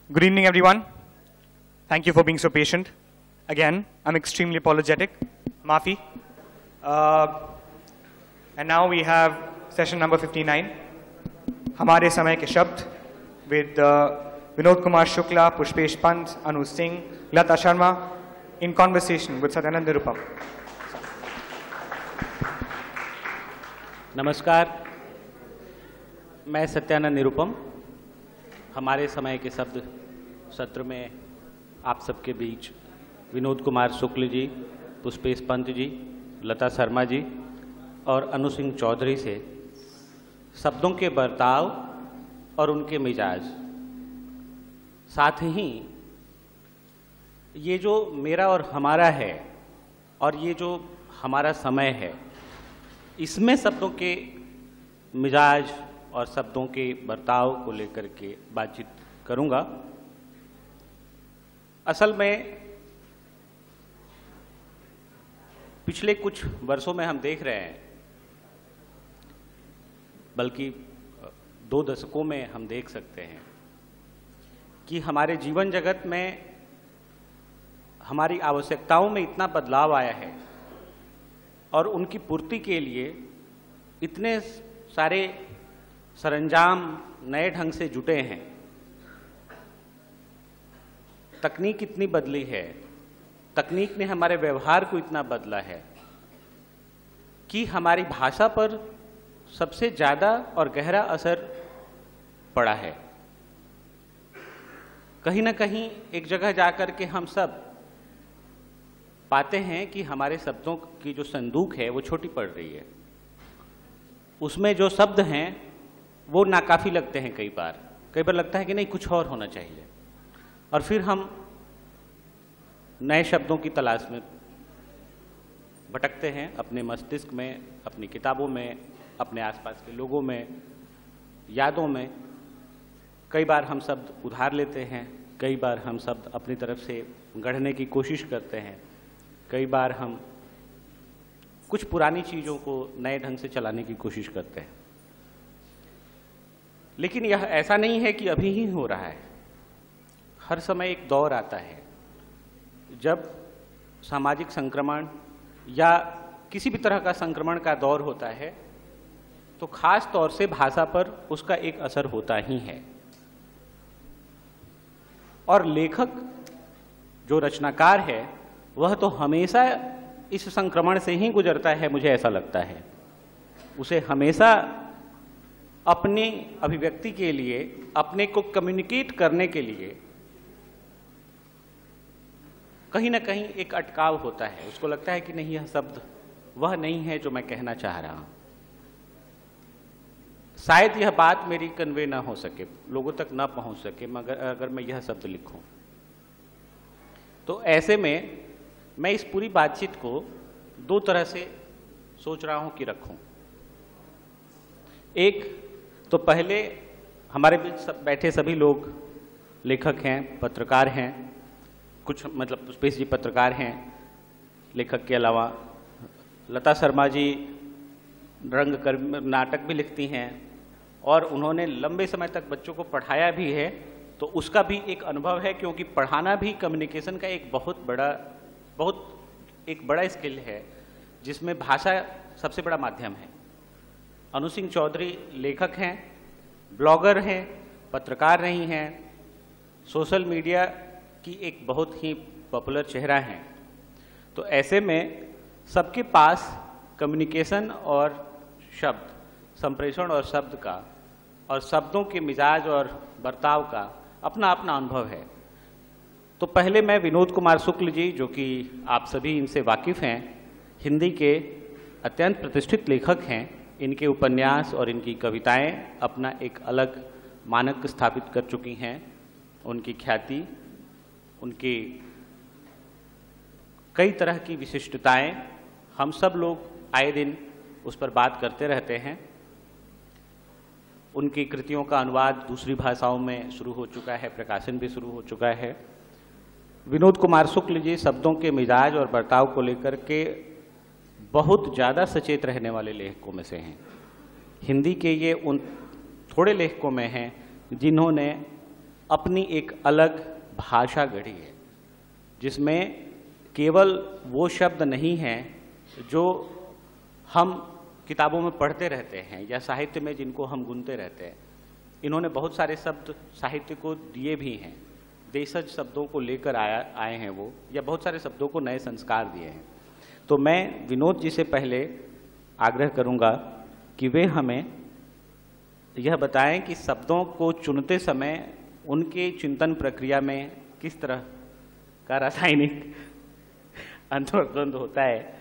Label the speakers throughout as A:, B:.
A: Good evening, everyone. Thank you for being so patient. Again, I'm extremely apologetic. Maafi. And now we have session number 59. हमारे समय के शब्द with Vinod Kumar Shukla, Pushpesh Pant, Anu Singh, Lata Sharma in conversation with Satyanand Nirupam.
B: नमस्कार, मैं सत्यानंद निरुपम हमारे समय के शब्द सत्र में आप सबके बीच विनोद कुमार शुक्ल जी, पुष्पेश पंत जी, लता शर्मा जी और अनु सिंह चौधरी से शब्दों के बर्ताव और उनके मिजाज, साथ ही ये जो मेरा और हमारा है और ये जो हमारा समय है, इसमें शब्दों के मिजाज और शब्दों के बर्ताव को लेकर के बातचीत करूंगा। असल में पिछले कुछ वर्षों में हम देख रहे हैं, बल्कि 2 दशकों में हम देख सकते हैं कि हमारे जीवन जगत में हमारी आवश्यकताओं में इतना बदलाव आया है और उनकी पूर्ति के लिए इतने सारे सरंजाम नए ढंग से जुटे हैं। तकनीक इतनी बदली है, तकनीक ने हमारे व्यवहार को इतना बदला है कि हमारी भाषा पर सबसे ज़्यादा और गहरा असर पड़ा है। कहीं ना कहीं एक जगह जाकर के हम सब पाते हैं कि हमारे शब्दों की जो संदूक है वो छोटी पड़ रही है। उसमें जो शब्द हैं वो नाकाफ़ी लगते हैं। कई बार लगता है कि नहीं, कुछ और होना चाहिए, और फिर हम नए शब्दों की तलाश में भटकते हैं, अपने मस्तिष्क में, अपनी किताबों में, अपने आसपास के लोगों में, यादों में। कई बार हम शब्द उधार लेते हैं, कई बार हम शब्द अपनी तरफ से गढ़ने की कोशिश करते हैं, कई बार हम कुछ पुरानी चीज़ों को नए ढंग से चलाने की कोशिश करते हैं। लेकिन यह ऐसा नहीं है कि अभी ही हो रहा है। हर समय एक दौर आता है जब सामाजिक संक्रमण या किसी भी तरह का संक्रमण का दौर होता है, तो खास तौर से भाषा पर उसका एक असर होता ही है। और लेखक जो रचनाकार है वह तो हमेशा इस संक्रमण से ही गुजरता है, मुझे ऐसा लगता है। उसे हमेशा अपनी अभिव्यक्ति के लिए, अपने को कम्युनिकेट करने के लिए कहीं ना कहीं एक अटकाव होता है। उसको लगता है कि नहीं, यह शब्द वह नहीं है जो मैं कहना चाह रहा हूं। शायद यह बात मेरी कन्वे ना हो सके, लोगों तक ना पहुंच सके, मगर अगर मैं यह शब्द लिखूं तो ऐसे में मैं इस पूरी बातचीत को 2 तरह से सोच रहा हूं कि रखूं। एक तो पहले हमारे बीच बैठे सभी लोग लेखक हैं, पत्रकार हैं, कुछ मतलब पुष्पेश जी पत्रकार हैं, लेखक के अलावा लता शर्मा जी नाटक भी लिखती हैं और उन्होंने लंबे समय तक बच्चों को पढ़ाया भी है, तो उसका भी एक अनुभव है, क्योंकि पढ़ाना भी कम्युनिकेशन का एक बहुत बड़ा स्किल है, जिसमें भाषा सबसे बड़ा माध्यम है। अनु सिंह चौधरी लेखक हैं, ब्लॉगर हैं, पत्रकार रही हैं, सोशल मीडिया की एक बहुत ही पॉपुलर चेहरा हैं। तो ऐसे में सबके पास कम्युनिकेशन और शब्द, संप्रेषण और शब्द का और शब्दों के मिजाज और बर्ताव का अपना अपना अनुभव है। तो पहले मैं विनोद कुमार शुक्ल जी, जो कि आप सभी इनसे वाकिफ़ हैं, हिंदी के अत्यंत प्रतिष्ठित लेखक हैं, इनके उपन्यास और इनकी कविताएं अपना एक अलग मानक स्थापित कर चुकी हैं। उनकी ख्याति, उनकी कई तरह की विशिष्टताएं, हम सब लोग आए दिन उस पर बात करते रहते हैं। उनकी कृतियों का अनुवाद दूसरी भाषाओं में शुरू हो चुका है, प्रकाशन भी शुरू हो चुका है। विनोद कुमार शुक्ल जी शब्दों के मिजाज और बर्ताव को लेकर के बहुत ज़्यादा सचेत रहने वाले लेखकों में से हैं। हिंदी के ये उन थोड़े लेखकों में हैं जिन्होंने अपनी एक अलग भाषा गढ़ी है, जिसमें केवल वो शब्द नहीं हैं जो हम किताबों में पढ़ते रहते हैं या साहित्य में जिनको हम गुनते रहते हैं। इन्होंने बहुत सारे शब्द साहित्य को दिए भी हैं, देशज शब्दों को लेकर आए हैं वो, या बहुत सारे शब्दों को नए संस्कार दिए हैं। तो मैं विनोद जी से पहले आग्रह करूंगा कि वे हमें यह बताएं कि शब्दों को चुनते समय उनके चिंतन प्रक्रिया में किस तरह का रासायनिक अंतर्द्वंद होता है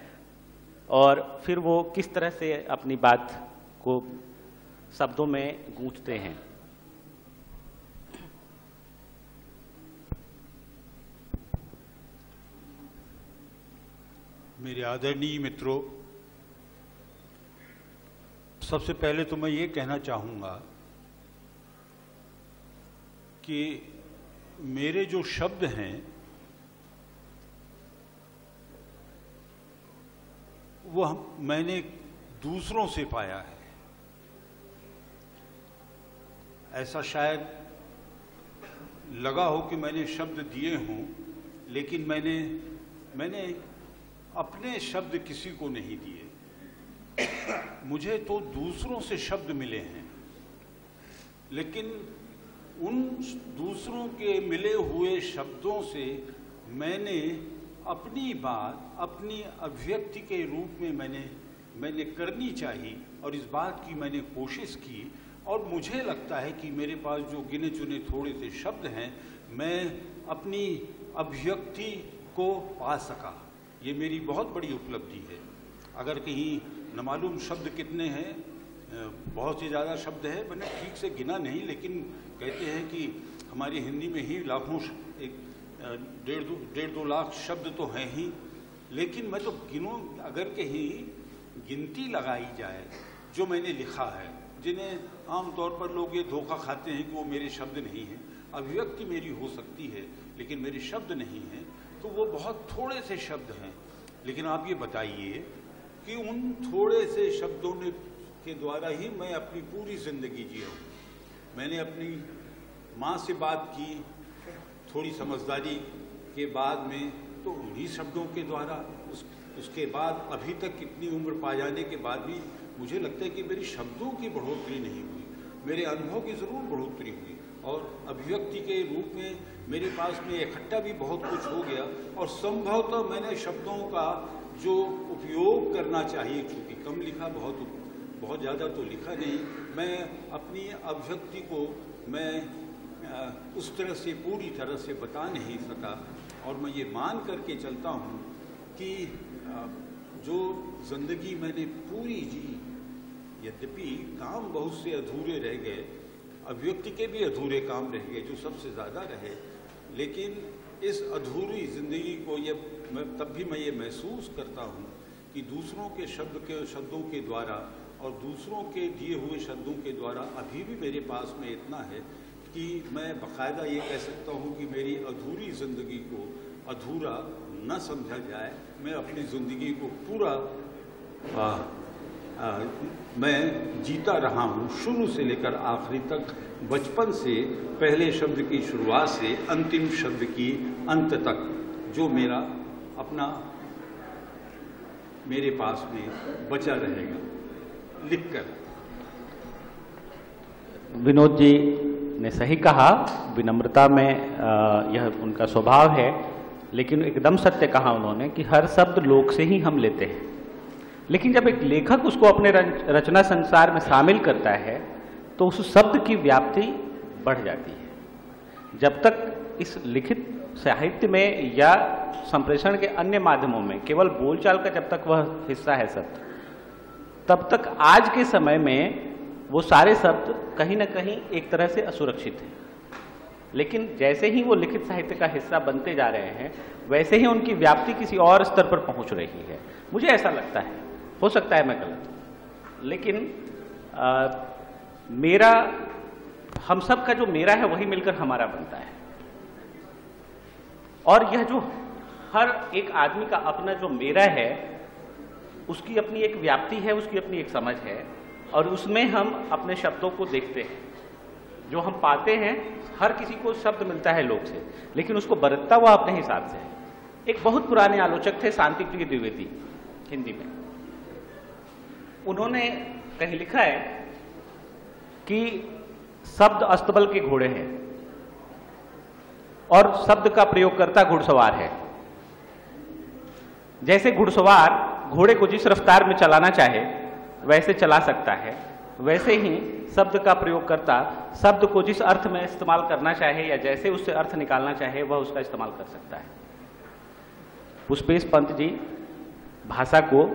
B: और फिर वो किस तरह से अपनी बात को शब्दों में गूंथते हैं।
C: मेरे आदरणीय मित्रों, सबसे पहले तो मैं ये कहना चाहूँगा कि मेरे जो शब्द हैं वो मैंने दूसरों से पाया है। ऐसा शायद लगा हो कि मैंने शब्द दिए हों, लेकिन मैंने अपने शब्द किसी को नहीं दिए। मुझे तो दूसरों से शब्द मिले हैं, लेकिन उन दूसरों के मिले हुए शब्दों से मैंने अपनी बात अपनी अभिव्यक्ति के रूप में मैंने करनी चाहिए और इस बात की मैंने कोशिश की। और मुझे लगता है कि मेरे पास जो गिने चुने थोड़े से शब्द हैं, मैं अपनी अभिव्यक्ति को पा सका। ये मेरी बहुत बड़ी उपलब्धि है। अगर कहीं न मालूम शब्द कितने हैं, बहुत से ज़्यादा शब्द है, मैंने ठीक से गिना नहीं, लेकिन कहते हैं कि हमारी हिंदी में ही लाखों एक 1.5-2 लाख शब्द तो हैं ही, लेकिन मैं तो गिनूं, अगर कहीं गिनती लगाई जाए जो मैंने लिखा है, जिन्हें आमतौर पर लोग ये धोखा खाते हैं कि वो मेरे शब्द नहीं हैं, अभिव्यक्ति मेरी हो सकती है लेकिन मेरे शब्द नहीं हैं, तो वो बहुत थोड़े से शब्द हैं। लेकिन आप ये बताइए कि उन थोड़े से शब्दों के द्वारा ही मैं अपनी पूरी ज़िंदगी जिया हूँ। मैंने अपनी माँ से बात की थोड़ी समझदारी के बाद में, तो उन्हीं शब्दों के द्वारा उसके बाद अभी तक कितनी उम्र पा जाने के बाद भी मुझे लगता है कि मेरी शब्दों की बढ़ोतरी नहीं हुई, मेरे अनुभव की ज़रूर बढ़ोतरी हुई और अभिव्यक्ति के रूप में मेरे पास में इकट्ठा भी बहुत कुछ हो गया। और संभवतः मैंने शब्दों का जो उपयोग करना चाहिए, चूँकि कम लिखा, बहुत ज़्यादा तो लिखा नहीं, मैं अपनी अभिव्यक्ति को मैं उस तरह से पूरी तरह से बता नहीं सका। और मैं ये मान करके चलता हूँ कि जो ज़िंदगी मैंने पूरी जी, यद्यपि काम बहुत से अधूरे रह गए, अभिव्यक्ति के भी अधूरे काम रह गए जो सबसे ज़्यादा रहे, लेकिन इस अधूरी ज़िंदगी को तब भी मैं ये महसूस करता हूँ कि दूसरों के शब्दों के द्वारा और दूसरों के दिए हुए शब्दों के द्वारा अभी भी मेरे पास में इतना है कि मैं बाकायदा ये कह सकता हूँ कि मेरी अधूरी ज़िंदगी को अधूरा न समझा जाए। मैं अपनी ज़िंदगी को पूरा मैं जीता रहा हूँ, शुरू से लेकर आखिरी तक, बचपन से पहले शब्द की शुरुआत से अंतिम शब्द की अंत तक, जो मेरा अपना मेरे पास में बचा रहेगा लिखकर।
B: विनोद जी ने सही कहा, विनम्रता में यह उनका स्वभाव है, लेकिन एकदम सत्य कहा उन्होंने कि हर शब्द लोक से ही हम लेते हैं, लेकिन जब एक लेखक उसको अपने रचना संसार में शामिल करता है तो उस शब्द की व्याप्ति बढ़ जाती है। जब तक इस लिखित साहित्य में या संप्रेषण के अन्य माध्यमों में केवल बोलचाल का जब तक वह हिस्सा है शब्द, तब तक आज के समय में वो सारे शब्द कहीं ना कहीं एक तरह से असुरक्षित हैं। लेकिन जैसे ही वो लिखित साहित्य का हिस्सा बनते जा रहे हैं, वैसे ही उनकी व्याप्ति किसी और स्तर पर पहुंच रही है। मुझे ऐसा लगता है, हो सकता है मैं गलत हूं, लेकिन मेरा, हम सब का जो मेरा है वही मिलकर हमारा बनता है। और यह जो हर एक आदमी का अपना जो मेरा है, उसकी अपनी एक व्याप्ति है, उसकी अपनी एक समझ है, और उसमें हम अपने शब्दों को देखते हैं। जो हम पाते हैं, हर किसी को शब्द मिलता है लोक से, लेकिन उसको बरतता हुआ अपने हिसाब से है। एक बहुत पुराने आलोचक थे शांति प्रिय द्विवेदी, हिंदी में। उन्होंने कहीं लिखा है कि शब्द अस्तबल के घोड़े हैं और शब्द का प्रयोगकर्ता घुड़सवार है। जैसे घुड़सवार घोड़े को जिस रफ्तार में चलाना चाहे वैसे चला सकता है, वैसे ही शब्द का प्रयोगकर्ता शब्द को जिस अर्थ में इस्तेमाल करना चाहे या जैसे उससे अर्थ निकालना चाहे वह उसका इस्तेमाल कर सकता है। पुष्पेश पंत जी भाषा को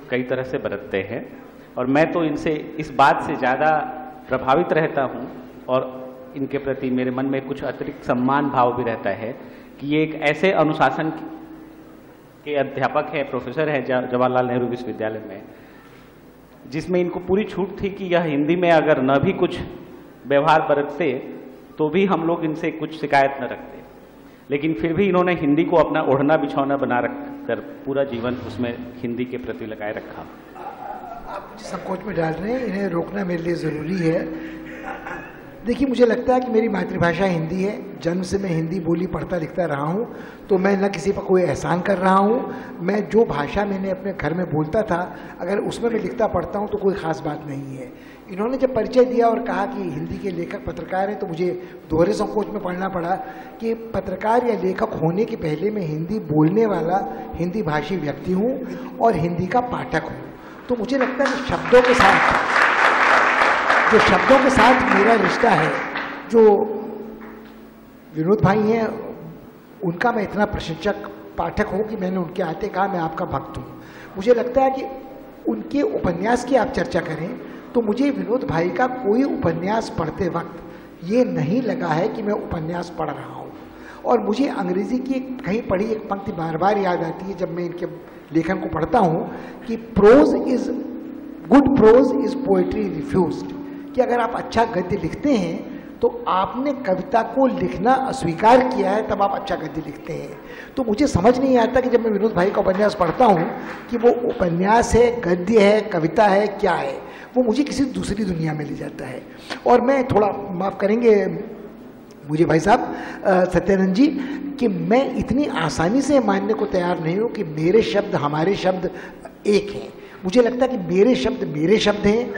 B: कई तरह से बरतते हैं और मैं तो इनसे इस बात से ज़्यादा प्रभावित रहता हूँ और इनके प्रति मेरे मन में कुछ अतिरिक्त सम्मान भाव भी रहता है कि ये एक ऐसे अनुशासन के अध्यापक हैं, प्रोफेसर हैं जवाहरलाल नेहरू विश्वविद्यालय में, जिसमें इनको पूरी छूट थी कि यह हिंदी में अगर न भी कुछ व्यवहार बरतते तो भी हम लोग इनसे कुछ शिकायत न रखते, लेकिन फिर भी इन्होंने हिंदी को अपना ओढ़ना बिछौना बना रख कर पूरा जीवन उसमें हिंदी के प्रति लगाए रखा।
D: आप जिस संकोच में डाल रहे हैं इन्हें रोकना मेरे लिए ज़रूरी है। देखिए, मुझे लगता है कि मेरी मातृभाषा हिंदी है, जन्म से मैं हिंदी बोली पढ़ता लिखता रहा हूँ, तो मैं न किसी पर कोई एहसान कर रहा हूँ। मैं जो भाषा मैंने अपने घर में बोलता था अगर उसमें मैं लिखता पढ़ता हूँ तो कोई ख़ास बात नहीं है। इन्होंने जब परिचय दिया और कहा कि हिंदी के लेखक पत्रकार हैं तो मुझे दोहरे संकोच में पढ़ना पड़ा कि पत्रकार या लेखक होने के पहले मैं हिंदी बोलने वाला हिंदी भाषी व्यक्ति हूँ और हिंदी का पाठक हूँ। तो मुझे लगता है कि शब्दों के साथ मेरा रिश्ता है, जो विनोद भाई हैं उनका मैं इतना प्रशंसक पाठक हूँ कि मैंने उनके आते कहा मैं आपका भक्त हूँ। मुझे लगता है कि उनके उपन्यास की आप चर्चा करें तो मुझे विनोद भाई का कोई उपन्यास पढ़ते वक्त ये नहीं लगा है कि मैं उपन्यास पढ़ रहा हूँ। और मुझे अंग्रेजी की कहीं पढ़ी एक पंक्ति बार बार याद आती है जब मैं इनके लेखन को पढ़ता हूँ कि good prose is poetry refused, कि अगर आप अच्छा गद्य लिखते हैं तो आपने कविता को लिखना अस्वीकार किया है तब आप अच्छा गद्य लिखते हैं। तो मुझे समझ नहीं आता कि जब मैं विनोद भाई का उपन्यास पढ़ता हूँ कि वो उपन्यास है, गद्य है, कविता है, क्या है, वो मुझे किसी दूसरी दुनिया में ले जाता है। और मैं थोड़ा माफ़ करेंगे मुझे भाई साहब सत्यानंद जी कि मैं इतनी आसानी से मानने को तैयार नहीं हूँ कि मेरे शब्द हमारे शब्द एक हैं। मुझे लगता है कि मेरे शब्द हैं,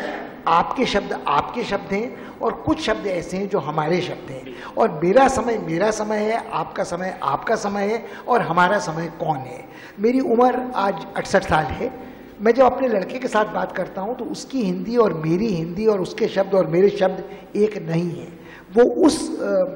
D: आपके शब्द आपके शब्द हैं और कुछ शब्द ऐसे हैं जो हमारे शब्द हैं। और मेरा समय है, आपका समय आपका समय है और हमारा समय कौन है। मेरी उम्र आज 68 साल है। मैं जब अपने लड़के के साथ बात करता हूँ तो उसकी हिंदी और मेरी हिंदी और उसके शब्द और मेरे शब्द एक नहीं है। वो उस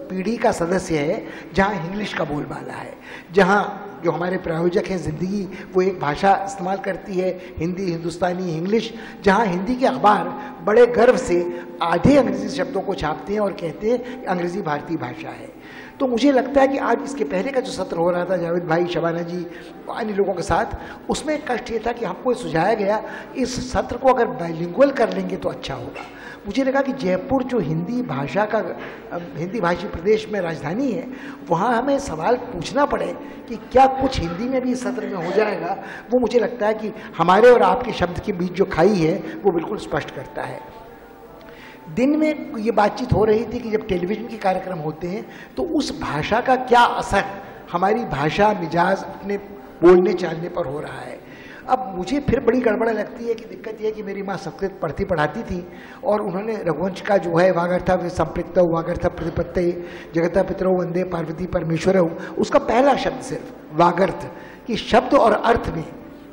D: पीढ़ी का सदस्य है जहाँ इंग्लिश का बोलबाला है, जहाँ जो हमारे प्रायोजक हैं ज़िंदगी वो एक भाषा इस्तेमाल करती है, हिंदी, हिंदुस्तानी, इंग्लिश, जहाँ हिंदी के अखबार बड़े गर्व से आधे अंग्रेज़ी शब्दों को छापते हैं और कहते हैं अंग्रेज़ी भारतीय भाषा है। तो मुझे लगता है कि आज इसके पहले का जो सत्र हो रहा था जावेद भाई, शबाना जी, अन्य लोगों के साथ, उसमें कष्ट ये था कि हमको सुझाया गया इस सत्र को अगर बाइलिंगुअल कर लेंगे तो अच्छा होगा। मुझे लगा कि जयपुर जो हिंदी भाषी प्रदेश में राजधानी है, वहाँ हमें सवाल पूछना पड़े कि क्या कुछ हिंदी में भी इस सत्र में हो जाएगा। वो मुझे लगता है कि हमारे और आपके शब्द के बीच जो खाई है वो बिल्कुल स्पष्ट करता है। दिन में ये बातचीत हो रही थी कि जब टेलीविज़न के कार्यक्रम होते हैं तो उस भाषा का क्या असर हमारी भाषा मिजाज अपने बोलने चालने पर हो रहा है। अब मुझे फिर बड़ी गड़बड़ लगती है कि दिक्कत यह है कि मेरी माँ संस्कृत पढ़ती पढ़ाती थी और उन्होंने रघुवंश का जो है वागर्थ संपृक्त वागर्थ प्रतिपत्ति जगता पितरो वंदे पार्वती परमेश्वर, उसका पहला शब्द सिर्फ वागर्थ, कि शब्द और अर्थ में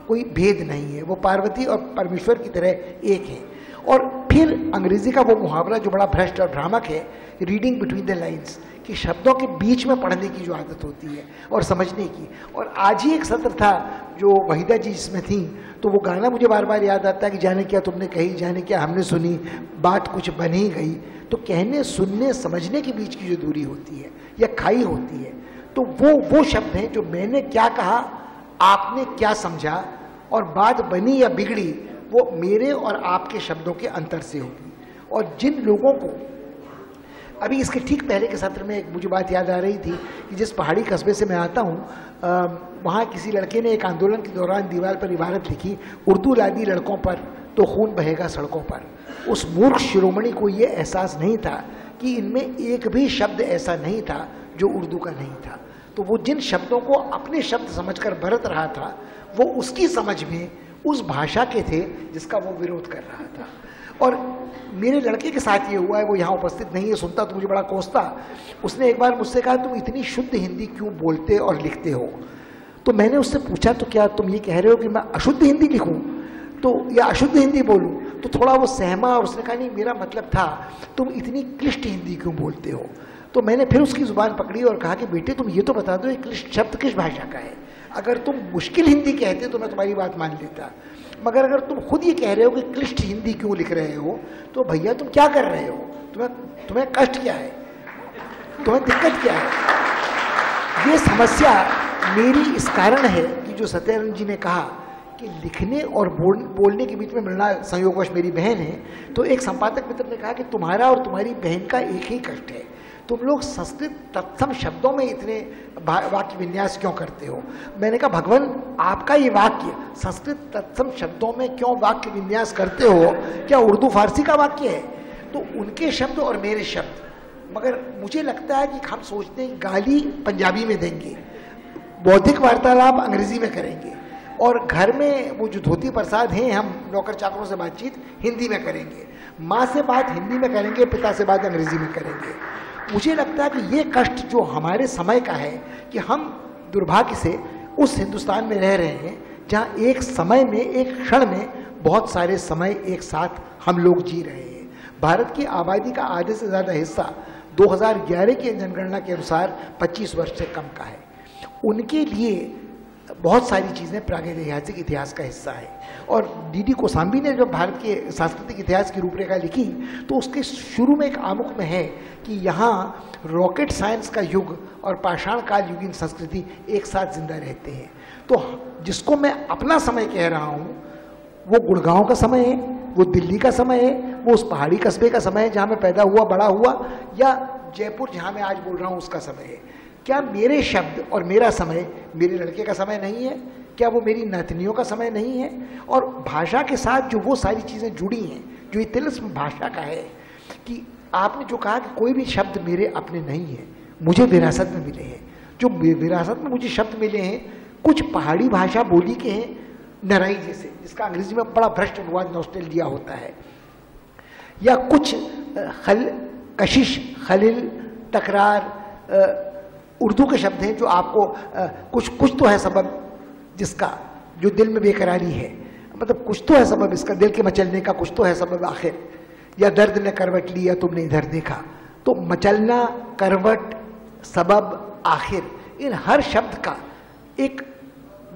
D: कोई भेद नहीं है, वो पार्वती और परमेश्वर की तरह एक है। और फिर अंग्रेजी का वो मुहावरा जो बड़ा भ्रष्ट और भ्रामक है, रीडिंग बिटवीन द लाइन्स, कि शब्दों के बीच में पढ़ने की जो आदत होती है और समझने की। और आज ही एक सत्र था जो वहीदा जी जिसमें थी, तो वो गाना मुझे बार बार याद आता है कि जाने क्या तुमने कही, जाने क्या हमने सुनी, बात कुछ बन ही गई। तो कहने सुनने समझने के बीच की जो दूरी होती है या खाई होती है, तो वो शब्द हैं जो मैंने क्या कहा, आपने क्या समझा और बात बनी या बिगड़ी, वो मेरे और आपके शब्दों के अंतर से होगी। और जिन लोगों को अभी इसके ठीक पहले के सत्र में एक मुझे बात याद आ रही थी कि जिस पहाड़ी कस्बे से मैं आता हूँ, वहाँ किसी लड़के ने एक आंदोलन के दौरान दीवार पर इबारत लिखी, उर्दू लादी लड़कों पर तो खून बहेगा सड़कों पर। उस मूर्ख शिरोमणि को ये एहसास नहीं था कि इनमें एक भी शब्द ऐसा नहीं था जो उर्दू का नहीं था। तो वो जिन शब्दों को अपने शब्द समझकर बरत रहा था, वो उसकी समझ में उस भाषा के थे जिसका वो विरोध कर रहा था। और मेरे लड़के के साथ ये हुआ है, वो यहाँ उपस्थित नहीं है, सुनता तो मुझे बड़ा कोसता। उसने एक बार मुझसे कहा, तुम इतनी शुद्ध हिंदी क्यों बोलते और लिखते हो? तो मैंने उससे पूछा, तो क्या तुम ये कह रहे हो कि मैं अशुद्ध हिंदी लिखूं तो या अशुद्ध हिंदी बोलूं? तो थोड़ा वो सहमा और उसने कहा, नहीं मेरा मतलब था तुम इतनी क्लिष्ट हिंदी क्यों बोलते हो। तो मैंने फिर उसकी जुबान पकड़ी और कहा कि बेटे तुम ये तो बता दो, ये क्लिष्ट शब्द किस भाषा का है? अगर तुम मुश्किल हिंदी कहते तो मैं तुम्हारी बात मान लेता, मगर अगर तुम खुद ये कह रहे हो कि क्लिष्ट हिंदी क्यों लिख रहे हो, तो भैया तुम क्या कर रहे हो? तुम्हें कष्ट क्या है, तुम्हें दिक्कत क्या है? ये समस्या मेरी इस कारण है कि जो सत्यानंद जी ने कहा कि लिखने और बोलने के बीच में मिलना, संयोगवश मेरी बहन है, तो एक संपादक मित्र ने कहा कि तुम्हारा और तुम्हारी बहन का एक ही कष्ट है, तुम लोग संस्कृत तत्सम शब्दों में इतने वाक्य विन्यास क्यों करते हो? मैंने कहा भगवान, आपका ये वाक्य संस्कृत तत्सम शब्दों में क्यों वाक्य विन्यास करते हो? क्या उर्दू फारसी का वाक्य है? तो उनके शब्द और मेरे शब्द, मगर मुझे लगता है कि हम सोचते हैं गाली पंजाबी में देंगे, बौद्धिक वार्तालाप अंग्रेजी में करेंगे, और घर में वो जो धोती प्रसाद हैं, हम नौकर चाकरों से बातचीत हिंदी में करेंगे, माँ से बात हिंदी में करेंगे, पिता से बात अंग्रेजी में करेंगे। मुझे लगता है कि ये कष्ट जो हमारे समय का है कि हम दुर्भाग्य से उस हिंदुस्तान में रह रहे हैं जहाँ एक समय में, एक क्षण में बहुत सारे समय एक साथ हम लोग जी रहे हैं। भारत की आबादी का आधे से ज़्यादा हिस्सा 2011 की जनगणना के अनुसार 25 वर्ष से कम का है। उनके लिए बहुत सारी चीज़ें प्रागैतिहासिक इतिहास का हिस्सा है। और डीडी कोसांबी ने जब भारत के सांस्कृतिक इतिहास की रूपरेखा लिखी तो उसके शुरू में एक आमुख में है कि यहाँ रॉकेट साइंस का युग और पाषाण काल युगीन संस्कृति एक साथ जिंदा रहते हैं। तो जिसको मैं अपना समय कह रहा हूँ, वो गुड़गांव का समय है, वो दिल्ली का समय है, वो उस पहाड़ी कस्बे का समय है जहाँ मैं पैदा हुआ बड़ा हुआ, या जयपुर जहाँ मैं आज बोल रहा हूँ उसका समय है। क्या मेरे शब्द और मेरा समय मेरे लड़के का समय नहीं है? क्या वो मेरी नातनियों का समय नहीं है? और भाषा के साथ जो वो सारी चीज़ें जुड़ी हैं, जो ये तिलिस्म भाषा का है, कि आपने जो कहा कि कोई भी शब्द मेरे अपने नहीं है, मुझे विरासत में मिले हैं। जो विरासत में मुझे शब्द मिले हैं, कुछ पहाड़ी भाषा बोली के हैं, नराई जैसे, जिसका अंग्रेजी में बड़ा भ्रष्ट अनुवाद नॉस्टैल्जिया होता है, या कुछ कशिश, खलिल, तकरार उर्दू के शब्द हैं जो आपको कुछ तो है सबब जिसका, जो दिल में बेकरारी है, मतलब कुछ तो है सबब इसका, दिल के मचलने का कुछ तो है सबब आखिर, या दर्द ने करवट ली या तुमने इधर देखा। तो मचलना, करवट, सबब, आखिर, इन हर शब्द का एक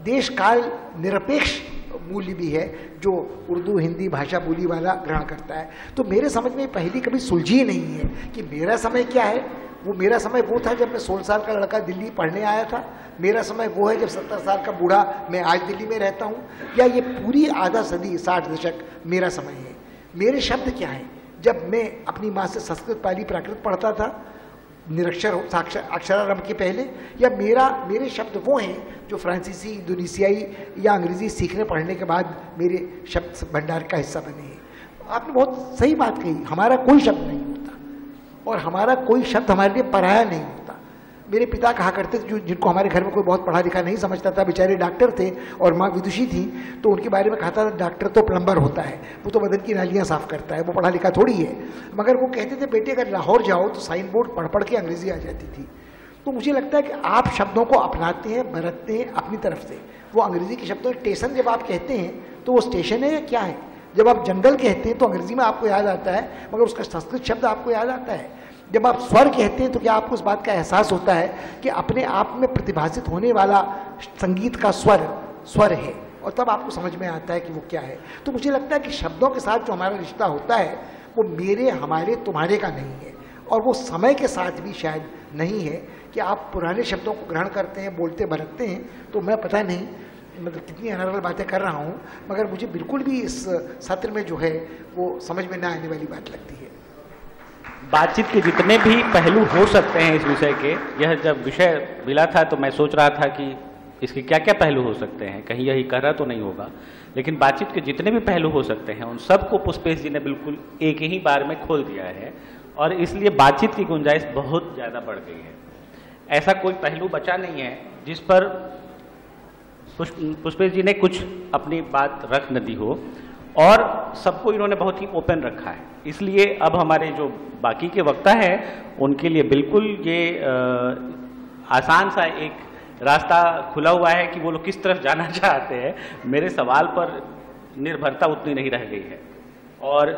D: देश काल निरपेक्ष मूल्य भी है जो उर्दू हिंदी भाषा बोली वाला ग्रहण करता है। तो मेरे समझ में पहली कभी सुलझी नहीं है कि मेरा समय क्या है। वो मेरा समय वो था जब मैं 16 साल का लड़का दिल्ली पढ़ने आया था, मेरा समय वो है जब 70 साल का बूढ़ा मैं आज दिल्ली में रहता हूँ, या ये पूरी आधा सदी 60 दशक मेरा समय है। मेरे शब्द क्या हैं? जब मैं अपनी माँ से संस्कृत पाली प्राकृत पढ़ता था, निरक्षर अक्षरारंभ के पहले, या मेरे शब्द वो हैं जो फ्रांसीसी, इंडोनेशियाई या अंग्रेजी सीखने पढ़ने के बाद मेरे शब्द भंडार का हिस्सा बने हैं। आपने बहुत सही बात कही, हमारा कोई शब्द नहीं होता और हमारा कोई शब्द हमारे लिए पराया नहीं होता। मेरे पिता कहा करते थे, जिनको हमारे घर में कोई बहुत पढ़ा लिखा नहीं समझता था, बेचारे डॉक्टर थे और माँ विदुषी थी, तो उनके बारे में कहा था डॉक्टर तो प्लम्बर होता है, वो तो बदन की नालियाँ साफ करता है, वो पढ़ा लिखा थोड़ी है। मगर वो कहते थे बेटे अगर लाहौर जाओ तो साइन बोर्ड पढ़ पढ़ के अंग्रेजी आ जाती थी। तो मुझे लगता है कि आप शब्दों को अपनाते हैं, बरतते हैं अपनी तरफ से। वो अंग्रेजी के शब्दों स्टेशन जब आप कहते हैं तो वो स्टेशन है या क्या है? जब आप जंगल कहते हैं तो अंग्रेजी में आपको याद आता है, मगर उसका संस्कृत शब्द आपको याद आता है। जब आप स्वर कहते हैं तो क्या आपको इस बात का एहसास होता है कि अपने आप में प्रतिभाषित होने वाला संगीत का स्वर है, और तब आपको समझ में आता है कि वो क्या है। तो मुझे लगता है कि शब्दों के साथ जो हमारा रिश्ता होता है वो मेरे, हमारे, तुम्हारे का नहीं है, और वो समय के साथ भी शायद नहीं है कि आप पुराने शब्दों को ग्रहण करते हैं, बोलते बरतते हैं। तो मैं पता नहीं मतलब कितनी अनर्गल बातें कर रहा हूँ, मगर मुझे बिल्कुल भी इस सत्र में जो है वो समझ में ना आने वाली बात लगती है।
B: बातचीत के जितने भी पहलू हो सकते हैं इस विषय के, यह जब विषय मिला था तो मैं सोच रहा था कि इसके क्या क्या पहलू हो सकते हैं, कहीं यही कह रहा तो नहीं होगा, लेकिन बातचीत के जितने भी पहलू हो सकते हैं उन सबको पुष्पेश जी ने बिल्कुल एक ही बार में खोल दिया है। और इसलिए बातचीत की गुंजाइश बहुत ज़्यादा बढ़ गई है। ऐसा कोई पहलू बचा नहीं है जिस पर पुष्पेश जी ने कुछ अपनी बात रख न दी हो, और सबको इन्होंने बहुत ही ओपन रखा है। इसलिए अब हमारे जो बाकी के वक्ता हैं उनके लिए बिल्कुल ये आसान सा एक रास्ता खुला हुआ है कि वो लोग किस तरफ जाना चाहते हैं। मेरे सवाल पर निर्भरता उतनी नहीं रह गई है। और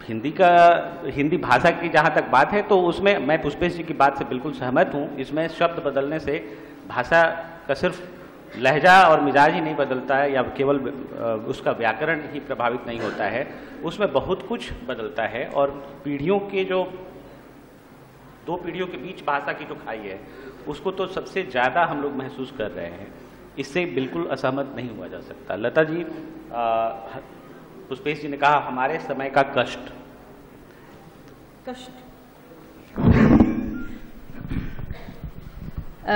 B: हिंदी भाषा की जहाँ तक बात है तो उसमें मैं पुष्पेश जी की बात से बिल्कुल सहमत हूँ। इसमें शब्द बदलने से भाषा का सिर्फ लहजा और मिजाज ही नहीं बदलता है या केवल उसका व्याकरण ही प्रभावित नहीं होता है, उसमें बहुत कुछ बदलता है। और पीढ़ियों के जो दो पीढ़ियों के बीच भाषा की जो खाई है उसको तो सबसे ज़्यादा हम लोग महसूस कर रहे हैं। इससे बिल्कुल असहमत नहीं हुआ जा सकता। लता जी, पुष्पेश जी ने कहा हमारे समय का कष्ट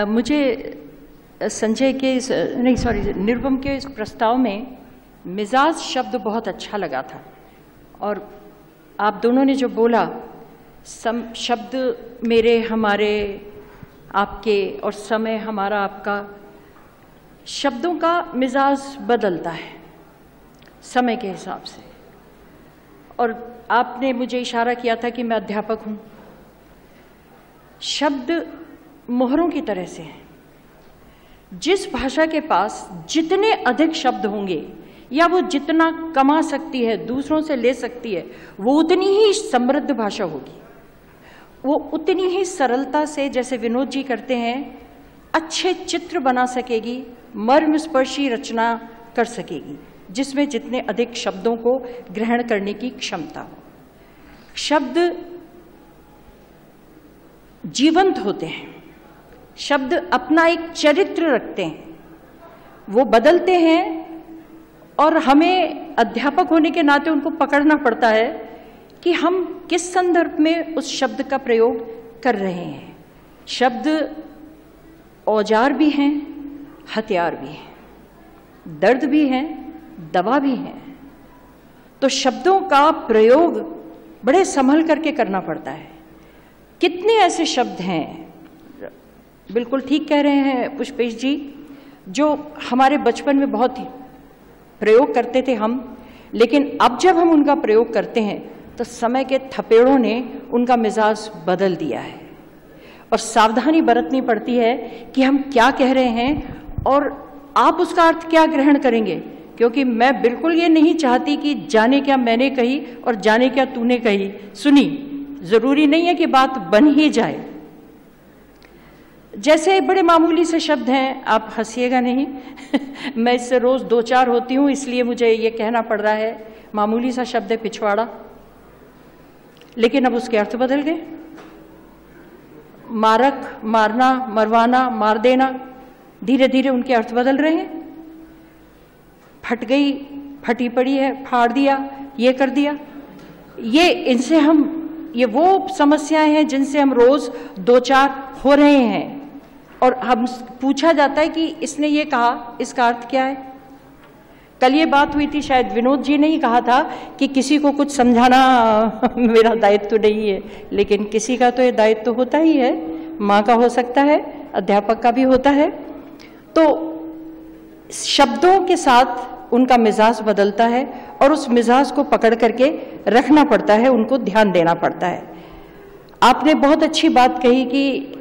E: मुझे संजय के निर्वम के इस प्रस्ताव में मिजाज शब्द बहुत अच्छा लगा था। और आप दोनों ने जो बोला शब्द मेरे, हमारे, आपके और समय हमारा, आपका, शब्दों का मिजाज बदलता है समय के हिसाब से। और आपने मुझे इशारा किया था कि मैं अध्यापक हूँ। शब्द मोहरों की तरह से हैं। जिस भाषा के पास जितने अधिक शब्द होंगे या वो जितना कमा सकती है, दूसरों से ले सकती है, वो उतनी ही समृद्ध भाषा होगी। वो उतनी ही सरलता से, जैसे विनोद जी करते हैं, अच्छे चित्र बना सकेगी, मर्मस्पर्शी रचना कर सकेगी, जिसमें जितने अधिक शब्दों को ग्रहण करने की क्षमता हो। शब्द जीवंत होते हैं। शब्द अपना एक चरित्र रखते हैं, वो बदलते हैं और हमें अध्यापक होने के नाते उनको पकड़ना पड़ता है कि हम किस संदर्भ में उस शब्द का प्रयोग कर रहे हैं। शब्द औजार भी हैं, हथियार भी हैं, दर्द भी हैं, दवा भी हैं। तो शब्दों का प्रयोग बड़े संभल करके करना पड़ता है। कितने ऐसे शब्द हैं, बिल्कुल ठीक कह रहे हैं पुष्पेश जी, जो हमारे बचपन में बहुत ही प्रयोग करते थे हम, लेकिन अब जब हम उनका प्रयोग करते हैं तो समय के थपेड़ों ने उनका मिजाज बदल दिया है। और सावधानी बरतनी पड़ती है कि हम क्या कह रहे हैं और आप उसका अर्थ क्या ग्रहण करेंगे। क्योंकि मैं बिल्कुल ये नहीं चाहती कि जाने क्या मैंने कही और जाने क्या तूने कही सुनी। जरूरी नहीं है कि बात बन ही जाए। जैसे बड़े मामूली से शब्द हैं, आप हंसिएगा नहीं मैं इससे रोज 2-4 होती हूँ, इसलिए मुझे ये कहना पड़ रहा है। मामूली सा शब्द है पिछवाड़ा, लेकिन अब उसके अर्थ बदल गए। मारक, मारना, मरवाना, मार देना, धीरे धीरे उनके अर्थ बदल रहे हैं। फट गई, फटी पड़ी है, फाड़ दिया, ये कर दिया। ये वो समस्याएं हैं जिनसे हम रोज 2-4 हो रहे हैं। और हम पूछा जाता है कि इसने ये कहा, इसका अर्थ क्या है। कल ये बात हुई थी, शायद विनोद जी ने ही कहा था कि किसी को कुछ समझाना मेरा दायित्व तो नहीं है, लेकिन किसी का तो ये दायित्व तो होता ही है। माँ का हो सकता है, अध्यापक का भी होता है। तो शब्दों के साथ उनका मिजाज बदलता है और उस मिजाज को पकड़ करके रखना पड़ता है, उनको ध्यान देना पड़ता है। आपने बहुत अच्छी बात कही कि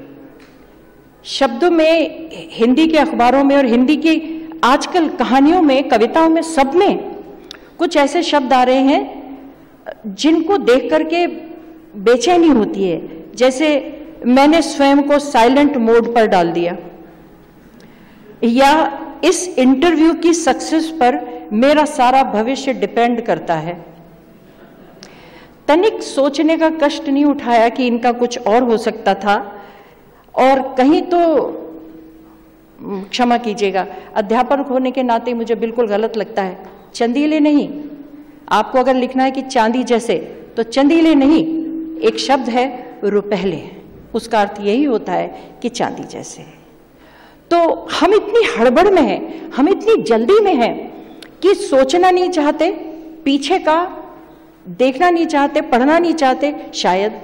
E: शब्दों में, हिंदी के अखबारों में और हिंदी की आजकल कहानियों में, कविताओं में, सब में कुछ ऐसे शब्द आ रहे हैं जिनको देख करके बेचैनी होती है। जैसे मैंने स्वयं को साइलेंट मोड पर डाल दिया, या इस इंटरव्यू की सक्सेस पर मेरा सारा भविष्य डिपेंड करता है। तनिक सोचने का कष्ट नहीं उठाया कि इनका कुछ और हो सकता था। और कहीं तो क्षमा कीजिएगा, अध्यापक होने के नाते मुझे बिल्कुल गलत लगता है, चंदीले नहीं। आपको अगर लिखना है कि चांदी जैसे, तो चंदीले नहीं, एक शब्द है रुपहले, उसका अर्थ यही होता है कि चांदी जैसे। तो हम इतनी हड़बड़ में हैं, हम इतनी जल्दी में हैं कि सोचना नहीं चाहते, पीछे का देखना नहीं चाहते, पढ़ना नहीं चाहते, शायद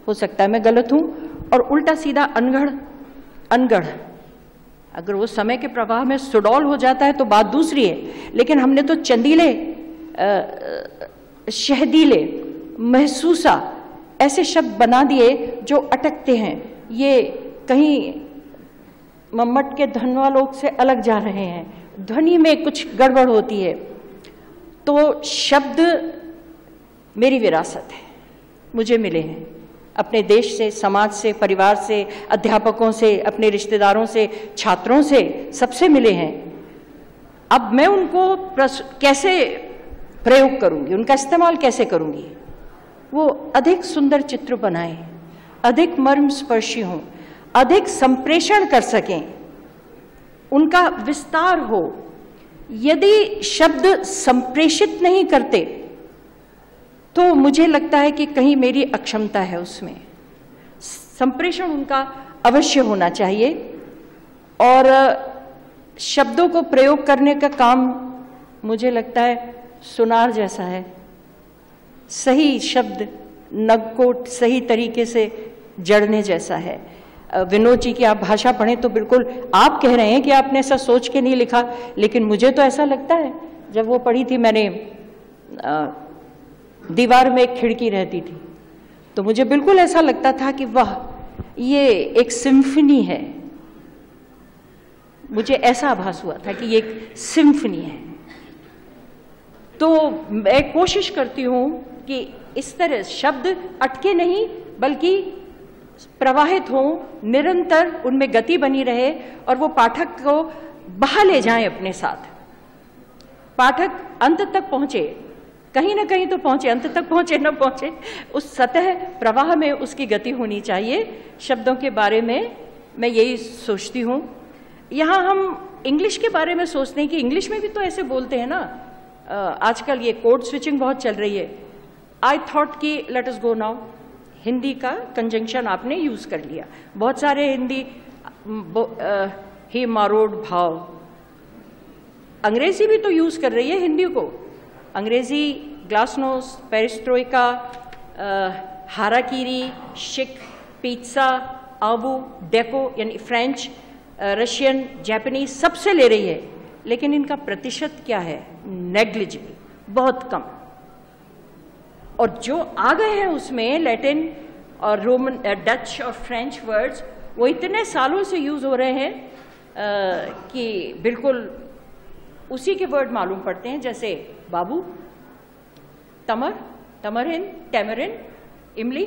E: हो सकता है मैं गलत हूं, और उल्टा सीधा अनगढ़ अगर वो समय के प्रवाह में सुडौल हो जाता है तो बात दूसरी है, लेकिन हमने तो चंदीले, शहदीले, महसूसा ऐसे शब्द बना दिए जो अटकते हैं, ये कहीं मम्मट के धनवा लोग से अलग जा रहे हैं, ध्वनि में कुछ गड़बड़ होती है। तो शब्द मेरी विरासत है, मुझे मिले हैं अपने देश से, समाज से, परिवार से, अध्यापकों से, अपने रिश्तेदारों से, छात्रों से, सबसे मिले हैं। अब मैं उनको कैसे प्रयोग करूंगी, उनका इस्तेमाल कैसे करूंगी? वो अधिक सुंदर चित्र बनाएं, अधिक मर्मस्पर्शी हों, अधिक संप्रेषण कर सकें, उनका विस्तार हो। यदि शब्द संप्रेषित नहीं करते तो मुझे लगता है कि कहीं मेरी अक्षमता है उसमें। संप्रेषण उनका अवश्य होना चाहिए, और शब्दों को प्रयोग करने का काम मुझे लगता है सुनार जैसा है। सही शब्द नग को सही तरीके से जड़ने जैसा है। विनोद जी की आप भाषा पढ़ें तो बिल्कुल आप कह रहे हैं कि आपने ऐसा सोच के नहीं लिखा, लेकिन मुझे तो ऐसा लगता है, जब वो पढ़ी थी मैंने, दीवार में एक खिड़की रहती थी, तो मुझे बिल्कुल ऐसा लगता था कि वाह, ये एक सिम्फनी है। मुझे ऐसा आभास हुआ था कि ये एक सिम्फनी है। तो मैं कोशिश करती हूं कि इस तरह शब्द अटके नहीं, बल्कि प्रवाहित हों, निरंतर उनमें गति बनी रहे, और वो पाठक को बहा ले जाएं अपने साथ। पाठक अंत तक पहुंचे, कहीं ना कहीं तो पहुंचे, अंत तक पहुंचे न पहुंचे, उस सतह प्रवाह में उसकी गति होनी चाहिए। शब्दों के बारे में मैं यही सोचती हूँ। यहाँ हम इंग्लिश के बारे में सोचते हैं कि इंग्लिश में भी तो ऐसे बोलते हैं ना, आजकल ये कोड स्विचिंग बहुत चल रही है। आई थॉट कि let us go now, Hindi का कंजंक्शन आपने यूज कर लिया। बहुत सारे हिंदी ही मारोड भाव, अंग्रेजी भी तो यूज कर रही है हिंदी को। अंग्रेजी ग्लासनोस, पेरिस्ट्रोइका, हाराकीरी, शिक, पिज्जा, आबू, डेको यानी फ्रेंच, रशियन, जापानीज सबसे ले रही है, लेकिन इनका प्रतिशत क्या है? नेग्लिजिबल, बहुत कम। और जो आ गए हैं उसमें लैटिन और रोमन, डच और फ्रेंच वर्ड्स, वो इतने सालों से यूज हो रहे हैं कि बिल्कुल उसी के वर्ड मालूम पड़ते हैं, जैसे बाबू, तमर, तमरिन, टेमरिन, इमली।